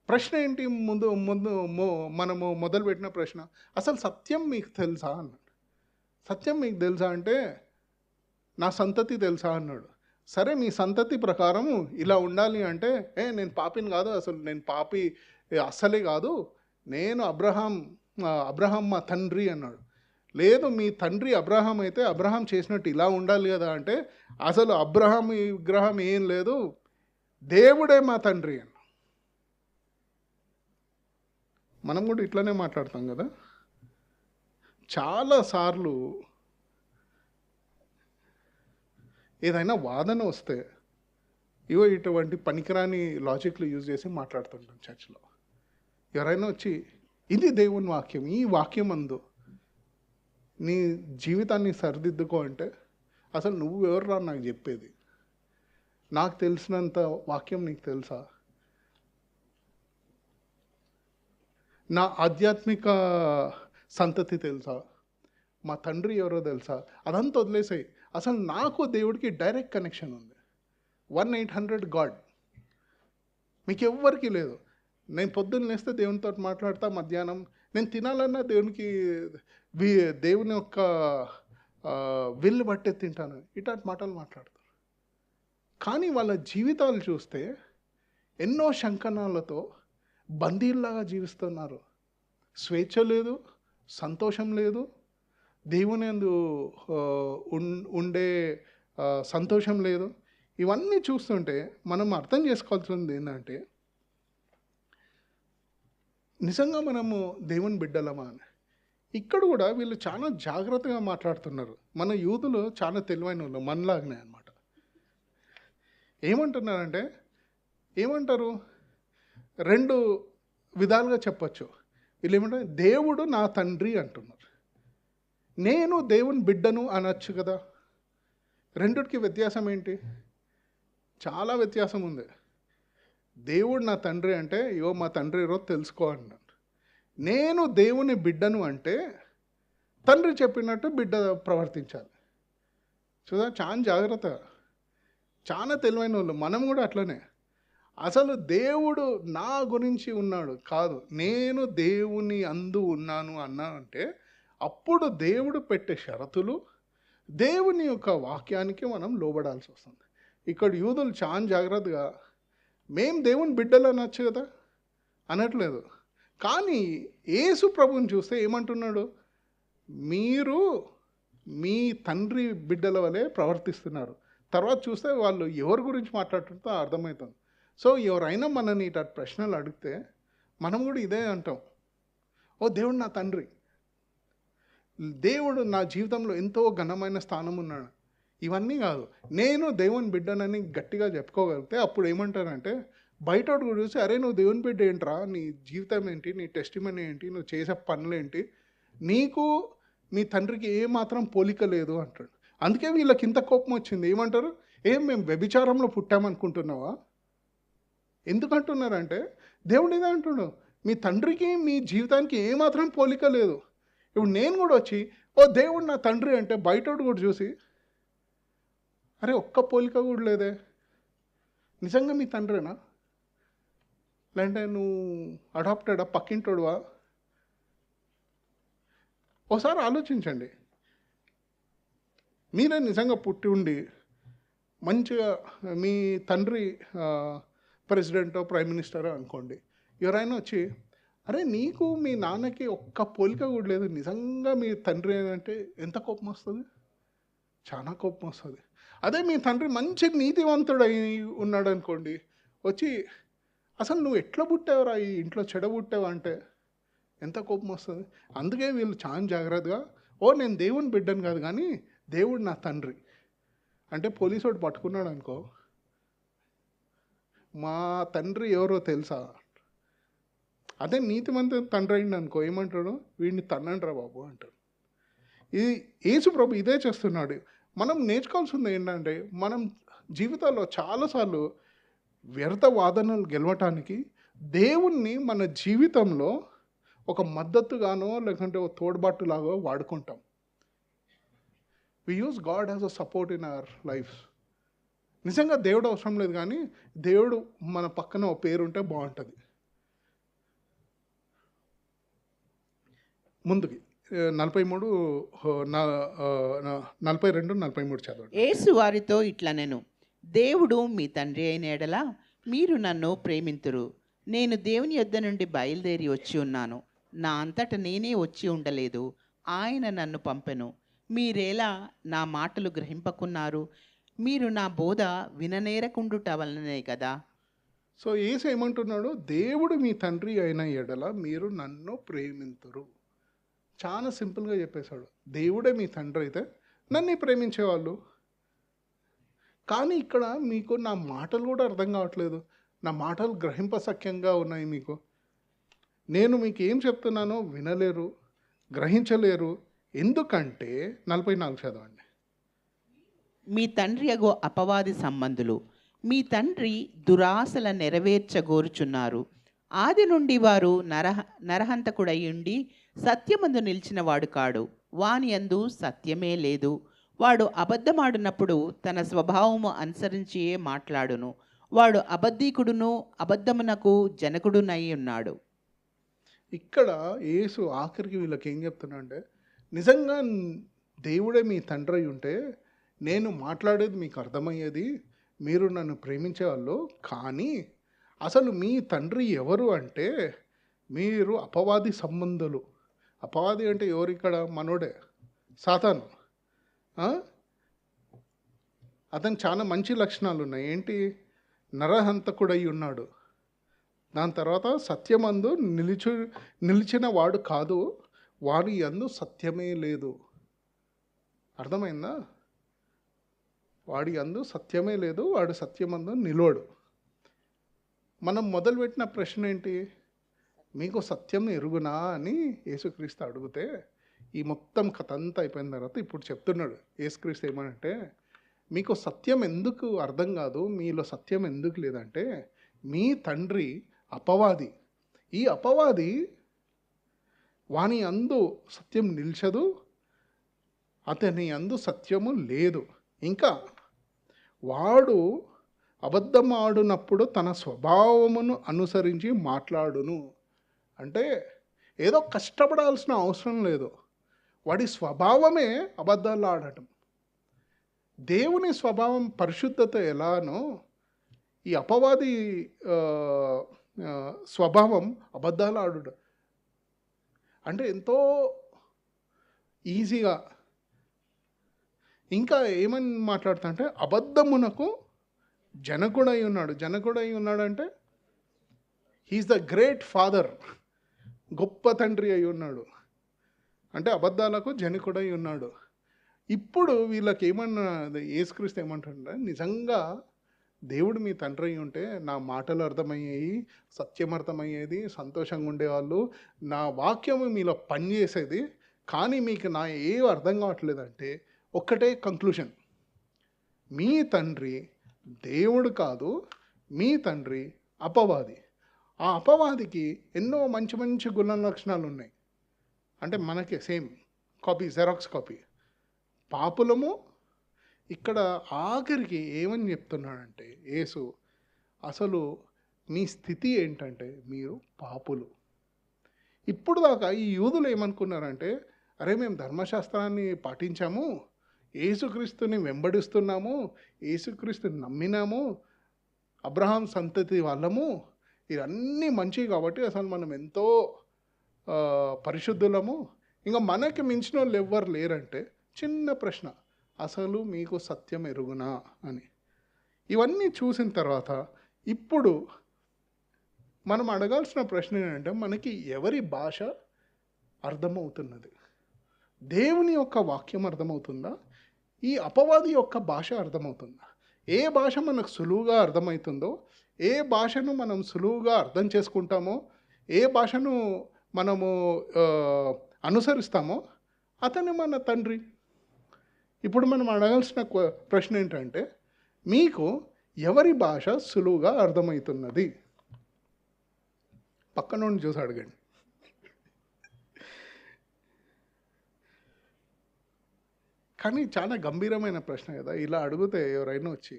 ప్రశ్న ఏంటి? మనము మొదలుపెట్టిన ప్రశ్న, అసలు సత్యం మీకు తెలుసా అన్నాడు. సత్యం మీకు తెలుసా అంటే నా సంతతి తెలుసా అన్నాడు. సరే, మీ సంతతి ప్రకారం ఇలా ఉండాలి అంటే, నేను పాపిని కాదు, అసలు నేను పాపి అస్సలే కాదు, నేను అబ్రహాం మా తండ్రి అన్నాడు. లేదు, మీ తండ్రి అబ్రహాం అయితే అబ్రహాం చేసినట్టు ఇలా ఉండాలి కదా అంటే, అసలు అబ్రహాం విగ్రహం ఏం లేదు, దేవుడే మా తండ్రి అన్న. మనం కూడా ఇట్లానే మాట్లాడతాం కదా. చాలాసార్లు ఏదైనా వాదన వస్తే ఇటువంటి పనికిరాని లాజిక్లు యూజ్ చేసి మాట్లాడుతుంటాం చర్చ్లో. ఎవరైనా వచ్చి ఇది దేవుని వాక్యం, ఈ వాక్యం అందు నీ జీవితాన్ని సరిదిద్దుకో అంటే, అసలు నువ్వు ఎవర్రా నాకు చెప్పేది? నాకు తెలిసినంత వాక్యం నీకు తెలుసా? నా ఆధ్యాత్మిక సంతతి తెలుసా? మా తండ్రి ఎవరో తెలుసా? అదంతా వదిలేసాయి. అసలు నాకు దేవుడికి డైరెక్ట్ కనెక్షన్ ఉంది. 1-800 గాడ్. మీకు ఎవ్వరికీ లేదు. నేను పొద్దున్న లేస్తే దేవునితో మాట్లాడతా, మధ్యాహ్నం నేను తినాలన్నా దేవుని యొక్క విల్లు బట్టే తింటాను, ఇట్లాంటి మాటలు మాట్లాడతారు. కానీ వాళ్ళ జీవితాలు చూస్తే ఎన్నో శంకనాలతో బందీల్లాగా జీవిస్తున్నారు. స్వేచ్ఛ లేదు, సంతోషం లేదు, దేవుని యందు ఉండే సంతోషం లేదు. ఇవన్నీ చూస్తుంటే మనం అర్థం చేసుకోవాల్సింది ఏంటంటే, నిజంగా మనము దేవుని బిడ్డలమా అని. ఇక్కడ కూడా వీళ్ళు చాలా జాగ్రత్తగా మాట్లాడుతున్నారు. మన యూదులు చాలా తెలివైన వాళ్ళు, మనలాగనే అనమాట. ఏమంటున్నారంటే, ఏమంటారు, రెండు విధాలుగా చెప్పచ్చు. వీళ్ళు ఏమంటారు, దేవుడు నా తండ్రి అంటున్నారు. నేను దేవుని బిడ్డను అనొచ్చు కదా. రెండిటికి వ్యత్యాసం ఏంటి? చాలా వ్యత్యాసం ఉంది. దేవుడు నా తండ్రి అంటే, ఇగో మా తండ్రి ఎవరో తెలుసుకో అన్నాడు. నేను దేవుని బిడ్డను అంటే తండ్రి చెప్పినట్టు బిడ్డ ప్రవర్తించాలి. చూదా, చాలా జాగ్రత్త, చాలా తెలివైన వాళ్ళు. మనం కూడా అట్లనే. అసలు దేవుడు నా గురించి ఉన్నాడు కాదు, నేను దేవుని అందు ఉన్నాను అన్నానంటే అప్పుడు దేవుడు పెట్టే షరతులు, దేవుని యొక్క వాక్యానికి మనం లోబడాల్సి వస్తుంది. ఇక్కడ యూదులు చాలా జాగ్రత్తగా మేం దేవుని బిడ్డలు అనొచ్చు కదా, అనట్లేదు. కానీ యేసు ప్రభువుని చూస్తే ఏమంటున్నాడు, మీరు మీ తండ్రి బిడ్డల వలె ప్రవర్తిస్తున్నారు. తర్వాత చూస్తే వాళ్ళు ఎవరి గురించి మాట్లాడుతుందో అర్థమవుతుంది. సో ఎవరైనా మనని ఇట్లా ప్రశ్నలు అడిగితే మనం కూడా ఇదే అంటాం, ఓ దేవుడు నా తండ్రి, దేవుడు నా జీవితంలో ఎంతో ఘనమైన స్థానం ఉన్నాడు. ఇవన్నీ కాదు, నేను దేవుని బిడ్డనని గట్టిగా చెప్పుకోగలిగితే అప్పుడు ఏమంటారంటే, బయట కూడా చూసి, అరే నువ్వు దేవుని బిడ్డ ఏంట్రా, నీ జీవితం ఏంటి, నీ టెస్టిమనీ ఏంటి, నువ్వు చేసే పనులు ఏంటి, నీకు మీ తండ్రికి ఏమాత్రం పోలిక లేదు అంటాడు. అందుకే వీళ్ళకి ఇంత కోపం వచ్చింది. ఏమంటారు, మేము వ్యభిచారంలో పుట్టామనుకుంటున్నావా? ఎందుకంటున్నారంటే, దేవుడు ఇదే అంటున్నాడు, మీ తండ్రికి మీ జీవితానికి ఏమాత్రం పోలిక లేదు. ఇప్పుడు నేను కూడా వచ్చి, ఓ దేవుడు నా తండ్రి అంటే బయటోడు కూడా చూసి, అరే ఒక్క పోలిక కూడా లేదే, నిజంగా మీ తండ్రేనా, లేదంటే నువ్వు అడాప్టెడా, పక్కింటోడువా? ఒకసారి ఆలోచించండి. మీరే నిజంగా పుట్టి ఉండి మంచిగా మీ తండ్రి ప్రెసిడెంటో ప్రైమ్ మినిస్టరో అనుకోండి, ఎవరైనా వచ్చి, అరే నీకు మీ నాన్నకి ఒక్క పోలిక కూడా లేదు, నిజంగా మీ తండ్రి అంటే ఎంత కోపం వస్తుంది? చాలా కోపం వస్తుంది. అదే మీ తండ్రి మంచి నీతివంతుడై ఉన్నాడు అనుకోండి, వచ్చి అసలు నువ్వు ఎట్లా పుట్టావురా, ఈ ఇంట్లో చెడబుట్టావు అంటే ఎంత కోపం వస్తుంది. అందుకే వీళ్ళు చాలా జాగ్రత్తగా, ఓ నేను దేవుని బిడ్డను కాదు కానీ దేవుడు నా తండ్రి అంటే, పోలీసు వాడు పట్టుకున్నాడు అనుకో, మా తండ్రి ఎవరో తెలుసా, అదే నీతిమంత తండ్రి అయింది అనుకో, ఏమంటాడు, వీడిని తన్నండ్రా బాబు అంటాడు. ఇది యేసు ప్రభు ఇదే చేస్తున్నాడు. మనం నేర్చుకోవాల్సింది ఏంటంటే, మనం జీవితాల్లో చాలాసార్లు వ్యర్థ వాదనలు గెలవటానికి దేవుణ్ణి మన జీవితంలో ఒక మద్దతుగానో లేకుంటే ఒక తోడ్బాటులాగో వాడుకుంటాం. We use God as a support in our life. నిజంగా దేవుడు అవసరం లేదు, కానీ దేవుడు మన పక్కన ఒక పేరు ఉంటే బాగుంటుంది. ముందుకి 42, 43 చదవండి. యేసు వారితో ఇట్లనెను, దేవుడు మీ తండ్రి అయిన ఎడల మీరు నన్ను ప్రేమింతురు. నేను దేవుని యొద్ద నుండి బయలుదేరి వచ్చి ఉన్నాను, నా అంతట నేనే వచ్చి ఉండలేదు, ఆయన నన్ను పంపెను. మీరేలా నా మాటలు గ్రహింపకున్నారు? మీరు నా బోధ విననేరకుండుట వలనే కదా. సో యేసు ఏమంటున్నాడు, దేవుడు మీ తండ్రి అయిన ఎడల మీరు నన్ను ప్రేమింతురు. చాలా సింపుల్గా చెప్పేశాడు. దేవుడే మీ తండ్రి అయితే నన్ను ప్రేమించేవాళ్ళు. కానీ ఇక్కడ మీకు నా మాటలు కూడా అర్థం కావట్లేదు, నా మాటలు గ్రహింపసఖ్యంగా ఉన్నాయి మీకు. నేను మీకు ఏం చెప్తున్నానో వినలేరు, గ్రహించలేరు. ఎందుకంటే 44 చదవండి. మీ తండ్రి అగో అపవాది సంబంధులు, మీ తండ్రి దురాశల నెరవేర్చగోరుచున్నారు. ఆది నుండి వారు నరహంతకుడై ఉండి సత్యమందు నిలిచిన వాడు కాడు, వాని యందు సత్యమే లేదు. వాడు అబద్ధమాడినప్పుడు తన స్వభావము అనుసరించియే మాట్లాడును, వాడు అబద్ధీకుడును అబద్ధమునకు జనకుడునై ఉన్నాడు. ఇక్కడ యేసు ఆఖరికి వీళ్ళకి ఏం చెప్తున్నా అంటే, నిజంగా దేవుడే మీ తండ్రి అయి ఉంటే నేను మాట్లాడేది మీకు అర్థమయ్యేది, మీరు నన్ను ప్రేమించేవాళ్ళు. కానీ అసలు మీ తండ్రి ఎవరు అంటే మీరు అపవాది సంబంధులు. అపవాది అంటే ఎవరు ఇక్కడ? మనోడే, సాతాను. ఆ? అతను చాలా మంచి లక్షణాలు ఉన్నాయి. ఏంటి? నరహంతకుడై ఉన్నాడు. దాని తర్వాత సత్యమందు నిలిచిన వాడు కాదు, వాడి యందు సత్యమే లేదు. అర్థమైందా? వాడి యందు సత్యమే లేదు, వాడు సత్యమందు నిలవడు. మనం మొదలుపెట్టిన ప్రశ్న ఏంటి? మీకు సత్యం ఎరుగునా అని యేసుక్రీస్తు అడిగితే, ఈ మొత్తం కథ అంతా అయిపోయిన తర్వాత ఇప్పుడు చెప్తున్నాడు యేసుక్రీస్తు ఏమనంటే, మీకు సత్యం ఎందుకు అర్థం కాదు, మీలో సత్యం ఎందుకు లేదంటే, మీ తండ్రి అపవాది. ఈ అపవాది వాని అందు సత్యం నిల్చదు, అతని అందు సత్యము లేదు. ఇంకా వాడు అబద్ధమాడునప్పుడు తన స్వభావమును అనుసరించి మాట్లాడును. అంటే ఏదో కష్టపడాల్సిన అవసరం లేదు, వాడి స్వభావమే అబద్ధాలు ఆడటం. దేవుని స్వభావం పరిశుద్ధత ఎలానో ఈ అపవాది స్వభావం అబద్ధాలు ఆడుట. అంటే ఎంతో ఈజీగా. ఇంకా ఏమని మాట్లాడుతా అంటే, అబద్ధమునకు జనకుడై ఉన్నాడు. జనకుడై ఉన్నాడంటే హీఈస్ ద గ్రేట్ ఫాదర్, గొప్ప తండ్రి అయి ఉన్నాడు. అంటే అబద్ధాలకు జనకుడై ఉన్నాడు. ఇప్పుడు వీళ్ళకి ఏమన్నా యేసుక్రీస్తు ఏమంటుంటే, నిజంగా దేవుడు మీ తండ్రి అయి ఉంటే నా మాటలు అర్థమయ్యేవి, సత్యం అర్థమయ్యేది, సంతోషంగా ఉండేవాళ్ళు, నా వాక్యము మీలో పనిచేసేది. కానీ మీకు నా ఏం అర్థం కావట్లేదంటే ఒక్కటే కంక్లూషన్, మీ తండ్రి దేవుడు కాదు, మీ తండ్రి అపవాది. ఆ అపవాదికి ఎన్నో మంచి మంచి గుణ లక్షణాలు ఉన్నాయి. అంటే మనకి సేమ్ కాపీ, జెరాక్స్ కాపీ. పాపులము. ఇక్కడ ఆఖరికి ఏమని చెప్తున్నాడంటే యేసు, అసలు మీ స్థితి ఏంటంటే మీరు పాపులు. ఇప్పుడు దాకా ఈ యూదులు ఏమనుకున్నారంటే, అరే మేము ధర్మశాస్త్రాన్ని పాటించాము, యేసుక్రీస్తుని వెంబడిస్తున్నాము, యేసుక్రీస్తుని నమ్మినాము, అబ్రహాం సంతతి వాళ్ళము, ఇవన్నీ మంచివి కాబట్టి అసలు మనం ఎంతో పరిశుద్ధులము, ఇంకా మనకి మించిన వాళ్ళు ఎవ్వరు లేరంటే, చిన్న ప్రశ్న, అసలు మీకు సత్యం ఎరుగునా అని. ఇవన్నీ చూసిన తర్వాత ఇప్పుడు మనం అడగాల్సిన ప్రశ్న ఏంటంటే, మనకి ఎవరి భాష అర్థమవుతున్నది? దేవుని యొక్క వాక్యం అర్థమవుతుందా? ఈ అపవాది యొక్క భాష అర్థమవుతుందా? ఏ భాష మనకు సులువుగా అర్థమవుతుందో, ఏ భాషను మనం సులువుగా అర్థం చేసుకుంటామో, ఏ భాషను మనము అనుసరిస్తామో అతను మన తండ్రి. ఇప్పుడు మనం అడగాల్సిన ప్రశ్న ఏంటంటే, మీకు ఎవరి భాష సులువుగా అర్థమవుతున్నది? పక్కన నుండి చూసి అడగండి. కానీ చాలా గంభీరమైన ప్రశ్న కదా. ఇలా అడిగితే ఎవరైనా వచ్చి,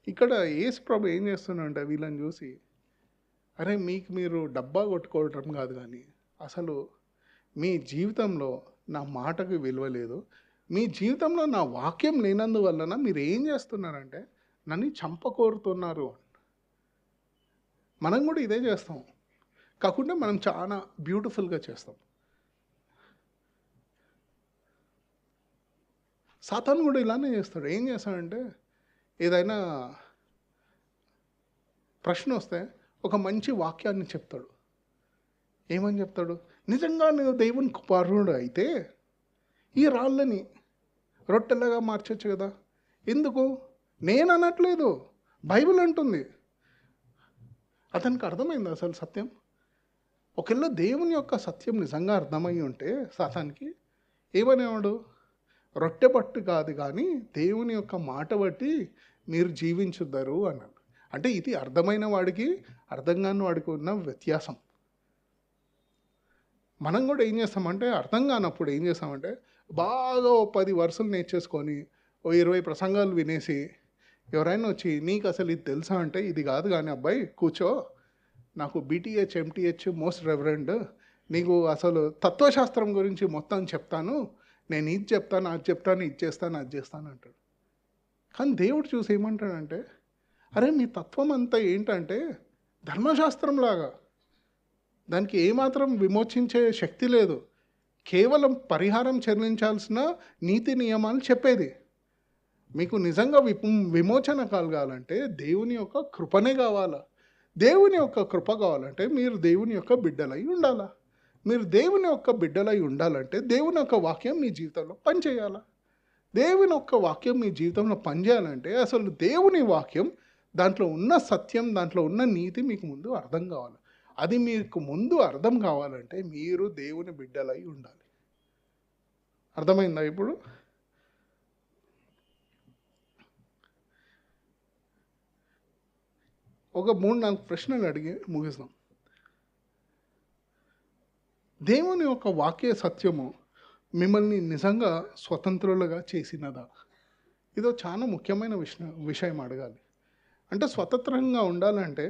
ఇక్కడ యేసు ప్రభు ఏం చేస్తున్నాడంటే వీళ్ళని చూసి, అరే మీకు మీరు డబ్బా కొట్టుకోవటం కాదు, కానీ అసలు మీ జీవితంలో నా మాటకు విలువ లేదు, మీ జీవితంలో నా వాక్యం లేనందువలన మీరు ఏం చేస్తున్నారంటే నన్ను చంపకోరుతున్నారు. మనం కూడా ఇదే చేస్తాం, కాకుండా మనం చాలా బ్యూటిఫుల్గా చేస్తాం. సాతాను కూడా ఇలానే చేస్తాడు. ఏం చేస్తాడంటే, ఏదైనా ప్రశ్న వస్తే ఒక మంచి వాక్యాన్ని చెప్తాడు. ఏమని చెప్తాడు? నిజంగా నువ్వు దేవుని కుమారుడు అయితే ఈ రాళ్ళని రొట్టెలుగా మార్చొచ్చు కదా. ఎందుకు? నేను అనట్లేదు, బైబిల్ అంటుంది. అతనికి అర్థమైంది అసలు సత్యం. ఒకవేళ దేవుని యొక్క సత్యం నిజంగా అర్థమై ఉంటే సాతానికి ఏమనేవాడు? రొట్టె పట్టు కాదు కానీ దేవుని యొక్క మాట బట్టి మీరు జీవించుద్దరు అన్నాడు. అంటే ఇది అర్థమైన వాడికి అర్థం కాని వాడికి ఉన్న వ్యత్యాసం. మనం కూడా ఏం చేస్తామంటే, అర్థం కానప్పుడు ఏం చేస్తామంటే, బాగా 10 వరుసలు నేర్చేసుకొని 20 ప్రసంగాలు వినేసి ఎవరైనా వచ్చి నీకు అసలు ఇది తెలుసా అంటే, ఇది కాదు కానీ అబ్బాయి కూర్చో, నాకు బీటీహెచ్ ఎంటీహెచ్ మోస్ట్ రెవరెండ్, నీకు అసలు తత్వశాస్త్రం గురించి మొత్తం చెప్తాను, నేను ఇది చెప్తాను అది చెప్తాను ఇది చేస్తాను అది చేస్తాను అంటాడు. కానీ దేవుడు చూసి ఏమంటాడంటే, అరే మీ తత్వం అంతా ఏంటంటే ధర్మశాస్త్రంలాగా, దానికి ఏమాత్రం విమోచించే శక్తి లేదు, కేవలం పరిహారం చెల్లించాల్సిన నీతి నియమాలు చెప్పేది. మీకు నిజంగా విమోచన కలగాలంటే దేవుని యొక్క కృపనే కావాలా. దేవుని యొక్క కృప కావాలంటే మీరు దేవుని యొక్క బిడ్డలై ఉండాలా. మీరు దేవుని యొక్క బిడ్డలై ఉండాలంటే దేవుని యొక్క వాక్యం మీ జీవితంలో పనిచేయాలా. దేవుని యొక్క వాక్యం మీ జీవితంలో పనిచేయాలంటే అసలు దేవుని వాక్యం, దాంట్లో ఉన్న సత్యం, దాంట్లో ఉన్న నీతి మీకు ముందు అర్థం కావాలి. అది మీకు ముందు అర్థం కావాలంటే మీరు దేవుని బిడ్డలై ఉండాలి. అర్థమైందా ఇప్పుడు? ఒక 3-4 ప్రశ్నలు అడిగి ముగిస్తాం. దేవుని యొక్క వాక్య సత్యము మిమ్మల్ని నిజంగా స్వతంత్రులుగా చేసినదా? ఇదో చాలా ముఖ్యమైన విషయం అడగాలి. అంటే స్వతంత్రంగా ఉండాలంటే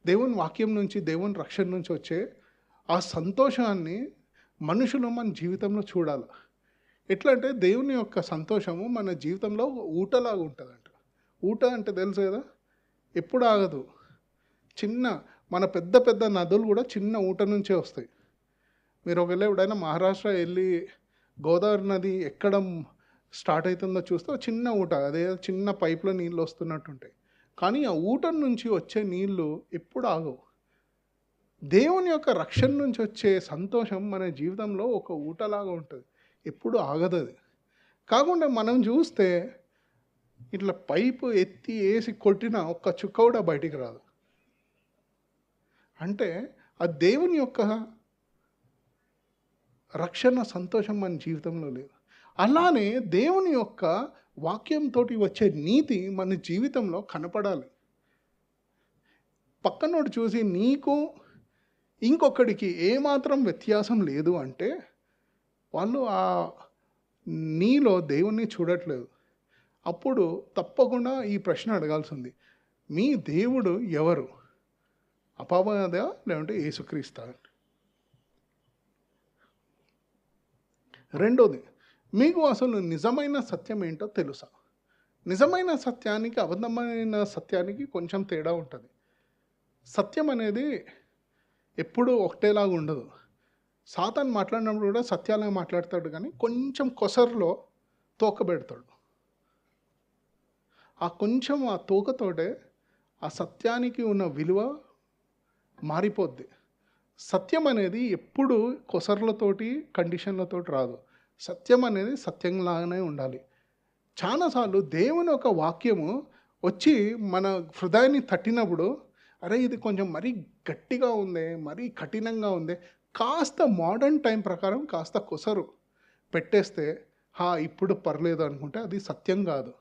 దేవుని వాక్యం నుంచి, దేవుని రక్షణ నుంచి వచ్చే ఆ సంతోషాన్ని మనుషులు మన జీవితంలో చూడాలి. ఎట్లా అంటే దేవుని యొక్క సంతోషము మన జీవితంలో ఊటలాగా ఉంటుందంట. ఊట అంటే తెలుసు కదా, ఎప్పుడు ఆగదు. మన పెద్ద పెద్ద నదులు కూడా చిన్న ఊట నుంచే వస్తాయి. మీరు ఒకవేళ ఎప్పుడైనా మహారాష్ట్ర వెళ్ళి గోదావరి నది ఎక్కడ స్టార్ట్ అవుతుందో చూస్తే చిన్న ఊట, అదే చిన్న పైప్లో నీళ్ళు వస్తున్నట్టుంటాయి. కానీ ఆ ఊట నుంచి వచ్చే నీళ్ళు ఎప్పుడు ఆగవు. దేవుని యొక్క రక్షణ నుంచి వచ్చే సంతోషం మన జీవితంలో ఒక ఊటలాగా ఉంటుంది, ఎప్పుడు ఆగదు అది. కాకుండా మనం చూస్తే ఇట్లా పైపు ఎత్తి వేసి కొట్టినా ఒక్క చుక్క కూడా బయటికి రాదు. అంటే ఆ దేవుని యొక్క రక్షణ సంతోషం మన జీవితంలో లేదు. అలానే దేవుని యొక్క వాక్యంతో వచ్చే నీతి మన జీవితంలో కనపడాలి. పక్కనోడు చూసి నీకు ఇంకొకడికి ఏమాత్రం వ్యత్యాసం లేదు అంటే వాళ్ళు నీలో దేవుణ్ణి చూడట్లేదు. అప్పుడు తప్పకుండా ఈ ప్రశ్న అడగాల్సింది, మీ దేవుడు ఎవరు? అపవాదా లేదంటే యేసుక్రీస్తా? రెండోది, మీకు అసలు నిజమైన సత్యం ఏంటో తెలుసా? నిజమైన సత్యానికి అబద్ధమైన సత్యానికి కొంచెం తేడా ఉంటుంది. సత్యం అనేది ఎప్పుడూ ఒకటేలాగా ఉండదు. సాతాను మాట్లాడినప్పుడు కూడా సత్యాలుగా మాట్లాడతాడు, కానీ కొంచెం కొసరులో తోక పెడతాడు. ఆ తోకతోటే ఆ సత్యానికి ఉన్న విలువ మారిపోద్ది. సత్యం అనేది ఎప్పుడు కొసర్లతోటి కండిషన్లతోటి రాదు. సత్యం అనేది సత్యంలాగానే ఉండాలి. చాలాసార్లు దేవుని ఒక వాక్యము వచ్చి మన హృదయాన్ని తట్టినప్పుడు, అరే ఇది కొంచెం మరీ గట్టిగా ఉందే, మరీ కఠినంగా ఉందే, కాస్త మోడర్న్ టైం ప్రకారం కాస్త కొసరు పెట్టేస్తే ఇప్పుడు పర్లేదు అనుకుంటే అది సత్యం కాదు.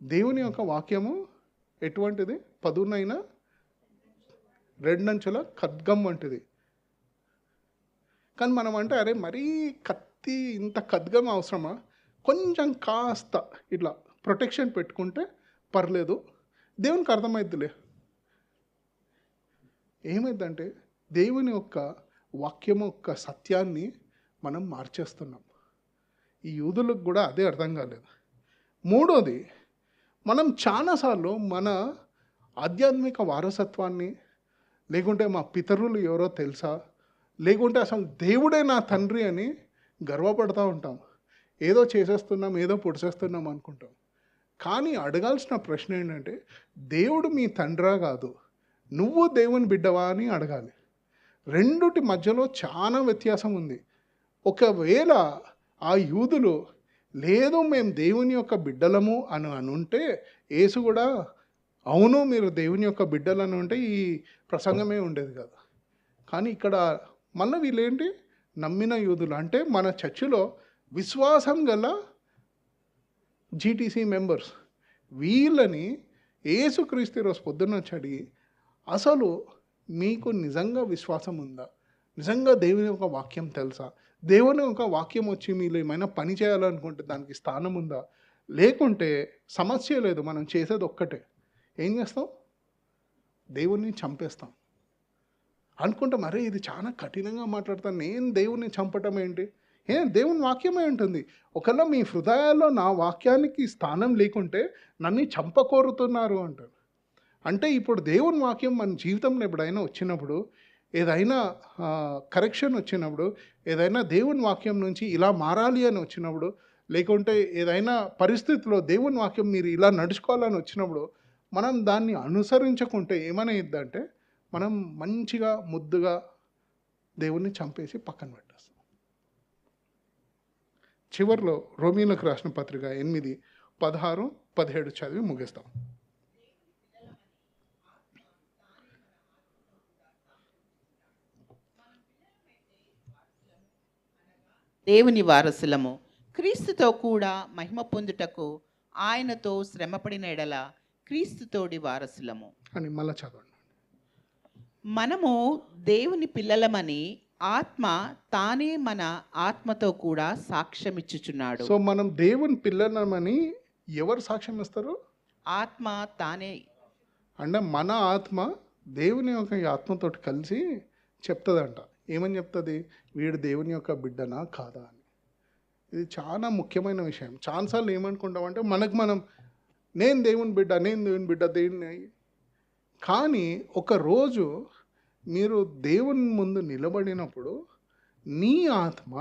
దేవుని యొక్క వాక్యము ఎటువంటిది? పదునైన రెండంచుల ఖడ్గం వంటిది. కానీ మనం అంటే అరే మరీ కత్తి ఇంత ఖడ్గం అవసరమా, కొంచెం కాస్త ఇట్లా ప్రొటెక్షన్ పెట్టుకుంటే పర్లేదు, దేవునికి అర్థమైద్దిలే. ఏమైందంటే దేవుని యొక్క వాక్యం యొక్క సత్యాన్ని మనం మార్చేస్తున్నాం. ఈ యూదులకు కూడా అదే అర్థం కాలేదు. మూడోది, మనం చాలాసార్లు మన ఆధ్యాత్మిక వారసత్వాన్ని, లేకుంటే మా పితరులు ఎవరో తెలుసా, లేకుంటే అసలు దేవుడే నా తండ్రి అని గర్వపడుతూ ఉంటాం. ఏదో చేసేస్తున్నాం, ఏదో పొడిసేస్తున్నాం అనుకుంటాం. కానీ అడగాల్సిన ప్రశ్న ఏంటంటే, దేవుడు మీ తండ్రా కాదు, నువ్వు దేవుని బిడ్డవా అని అడగాలి. రెండుటి మధ్యలో చాలా వ్యత్యాసం ఉంది. ఒకవేళ ఆ యూదులు లేదు మేము దేవుని యొక్క బిడ్డలము అని అనుంటే, యేసు కూడా అవును మీరు దేవుని యొక్క బిడ్డలను ఉంటే ఈ ప్రసంగమే ఉండేది కదా. కానీ ఇక్కడ మళ్ళీ వీళ్ళేంటి, నమ్మిన యూదులు అంటే మన చర్చిలో విశ్వాసం గల జీటీసీ మెంబర్స్, వీళ్ళని యేసుక్రీస్తు రోజు పొద్దున్న వచ్చి అడిగి, అసలు మీకు నిజంగా విశ్వాసం ఉందా? నిజంగా దేవుని యొక్క వాక్యం తెలుసా? దేవుని యొక్క వాక్యం వచ్చి మీరు ఏమైనా పని చేయాలనుకుంటే దానికి స్థానం ఉందా? లేకుంటే సమస్య లేదు, మనం చేసేది ఒక్కటే, ఏం చేస్తాం? దేవుణ్ణి చంపేస్తాం. అనుకుంటాం, అరే ఇది చాలా కఠినంగా మాట్లాడతాను, నేను దేవుణ్ణి చంపటం ఏంటి? దేవుని వాక్యమే ఉంటుంది, ఒకవేళ మీ హృదయాల్లో నా వాక్యానికి స్థానం లేకుంటే నన్ను చంపకోరుతున్నారు అంటారు. అంటే ఇప్పుడు దేవుని వాక్యం మన జీవితంలో ఎప్పుడైనా వచ్చినప్పుడు, ఏదైనా కరెక్షన్ వచ్చినప్పుడు, ఏదైనా దేవుని వాక్యం నుంచి ఇలా మారాలి అని వచ్చినప్పుడు, లేకుంటే ఏదైనా పరిస్థితిలో దేవుని వాక్యం మీరు ఇలా నడుచుకోవాలని వచ్చినప్పుడు, మనం దాన్ని అనుసరించకుంటే ఏమైనా మనం మంచిగా ముద్దుగా దేవుణ్ణి చంపేసి పక్కన పెట్టేస్తాం. చివరిలో రోమీలకు రాసిన పత్రిక 8, 16, 17 చదివి ముగిస్తాం. దేవుని వారసులము, క్రీస్తుతో కూడా మహిమ పొందుటకు ఆయనతో శ్రమపడిన ఎడల క్రీస్తుతోడి వారసులము అని మళ్ళా చదవండి. మనము దేవుని పిల్లలమని ఆత్మ తానే మన ఆత్మతో కూడా సాక్ష్యమిచ్చుచున్నాడు. సో మనం దేవుని పిల్లలమని ఎవరు సాక్ష్యం ఇస్తారు? ఆత్మ తానే. అంటే మన ఆత్మ దేవుని యొక్క ఆత్మతో కలిసి చెప్తుందంట. ఏమని చెప్తుంది? వీడు దేవుని యొక్క బిడ్డనా కాదా అని. ఇది చాలా ముఖ్యమైన విషయం. చాలాసార్లు ఏమనుకుంటామంటే మనం నేను దేవుని బిడ్డ దేవుని. కానీ ఒకరోజు మీరు దేవుని ముందు నిలబడినప్పుడు నీ ఆత్మ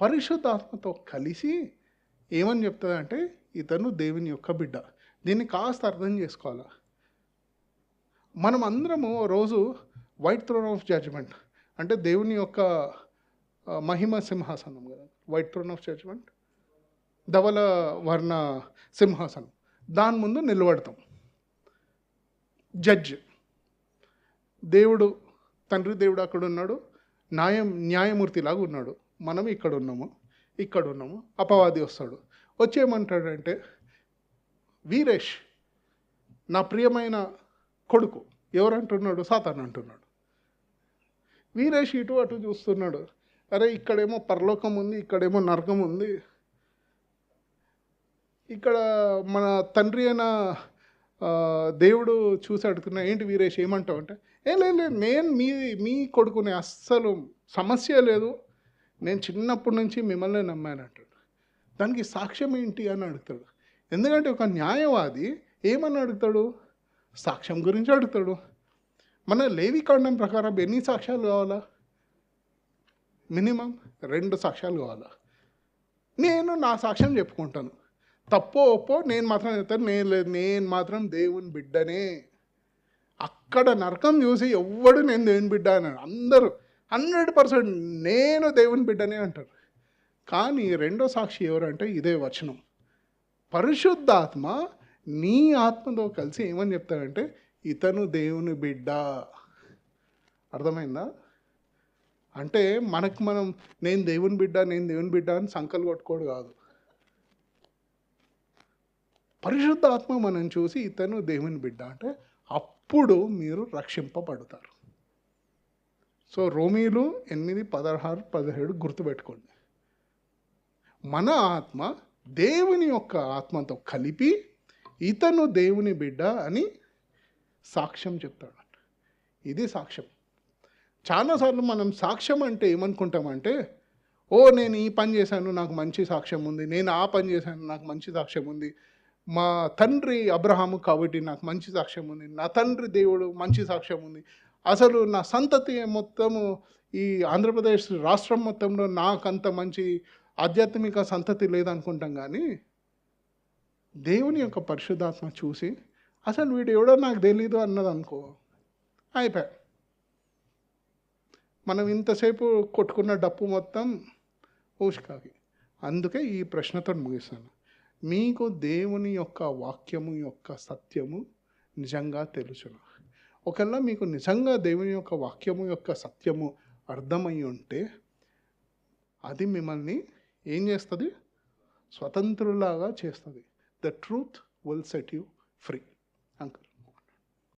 పరిశుద్ధాత్మతో కలిసి ఏమని చెప్తుందంటే ఇతను దేవుని యొక్క బిడ్డ. దీన్ని కాస్త అర్థం చేసుకోవాలా. మనం అందరము రోజు వైట్ థ్రోన్ ఆఫ్ జడ్జ్మెంట్, అంటే దేవుని యొక్క మహిమ సింహాసనం కదా, వైట్ థ్రోన్ ఆఫ్ జడ్జ్మెంట్, ధవల వర్ణ సింహాసనం, దాని ముందు నిలబడతాం. జడ్జ్ దేవుడు, తండ్రి దేవుడు అక్కడ ఉన్నాడు, న్యాయమూర్తిలాగా ఉన్నాడు. మనం ఇక్కడ ఉన్నాము. అపవాది వస్తాడు, వచ్చేయమంటాడంటే వీరేష్ నా ప్రియమైన కొడుకు ఎవరంటున్నాడు? సాతాను అంటున్నాడు. వీరేష్ ఇటు అటు చూస్తున్నాడు, అరే ఇక్కడేమో పరలోకం ఉంది, ఇక్కడేమో నరకం ఉంది, ఇక్కడ మన తండ్రి అయిన దేవుడు చూసి అడుగుతున్నా, ఏంటి వీరేష్ ఏమంటావు అంటే, లేదు నేను మీ కొడుకుని, అస్సలు సమస్య లేదు, నేను చిన్నప్పటి నుంచి మిమ్మల్ని నమ్మాను అంటాడు. దానికి సాక్ష్యం ఏంటి అని అడుగుతాడు. ఎందుకంటే ఒక న్యాయవాది ఏమని అడుగుతాడు? సాక్ష్యం గురించి అడుగుతాడు. మన లేవికాండం ప్రకారం ఎన్ని సాక్ష్యాలు కావాలా? మినిమం 2 సాక్ష్యాలు కావాలా. నేను నా సాక్ష్యం చెప్పుకుంటాను, తప్పో ఒప్పో నేను మాత్రం చెప్తాను, నేను మాత్రం దేవుని బిడ్డనే. అక్కడ నరకం చూసి ఎవ్వడు నేను దేవుని బిడ్డ అని, అందరూ 100% నేను దేవుని బిడ్డనే అంటారు. కానీ రెండో సాక్షి ఎవరంటే ఇదే వచనం. పరిశుద్ధాత్మ నీ ఆత్మతో కలిసి ఏమని చెప్తాడంటే ఇతను దేవుని బిడ్డ. అర్థమైందా? అంటే మనం నేను దేవుని బిడ్డ అని సంకలు కొట్టుకోడు కాదు. పరిశుద్ధాత్మ మనం చూసి ఇతను దేవుని బిడ్డ అంటే అప్పుడు మీరు రక్షింపబడతారు. సో రోమీలు 8, 16, 17 గుర్తుపెట్టుకోండి. మన ఆత్మ దేవుని యొక్క ఆత్మతో కలిపి ఇతను దేవుని బిడ్డ అని సాక్ష్యం చెప్తాడు. ఇది సాక్ష్యం. చాలాసార్లు మనం సాక్ష్యం అంటే ఏమనుకుంటామంటే, నేను ఈ పని చేశాను నాకు మంచి సాక్ష్యం ఉంది, నేను ఆ పని చేశాను నాకు మంచి సాక్ష్యం ఉంది, మా తండ్రి అబ్రహాము కాబట్టి నాకు మంచి సాక్ష్యం ఉంది, నా తండ్రి దేవుడు మంచి సాక్ష్యం ఉంది, అసలు నా సంతతి మొత్తము ఈ ఆంధ్రప్రదేశ్ రాష్ట్రం మొత్తంలో నాకు అంత మంచి ఆధ్యాత్మిక సంతతి లేదనుకుంటాం. కానీ దేవుని యొక్క పరిశుద్ధాత్మ చూసి అసలు వీడు ఎవడో నాకు తెలీదు అన్నది అనుకో, అయిపోయా. మనం ఇంతసేపు కొట్టుకున్న డప్పు మొత్తం ఊషకాకి. అందుకే ఈ ప్రశ్నతో ముగిస్తాను. మీకు దేవుని యొక్క వాక్యము యొక్క సత్యము నిజంగా తెలుసును. ఒకవేళ మీకు నిజంగా దేవుని యొక్క వాక్యము యొక్క సత్యము అర్థమై ఉంటే అది మిమ్మల్ని ఏం చేస్తుంది? స్వతంత్రులాగా చేస్తుంది. The truth will set you free. Uncle.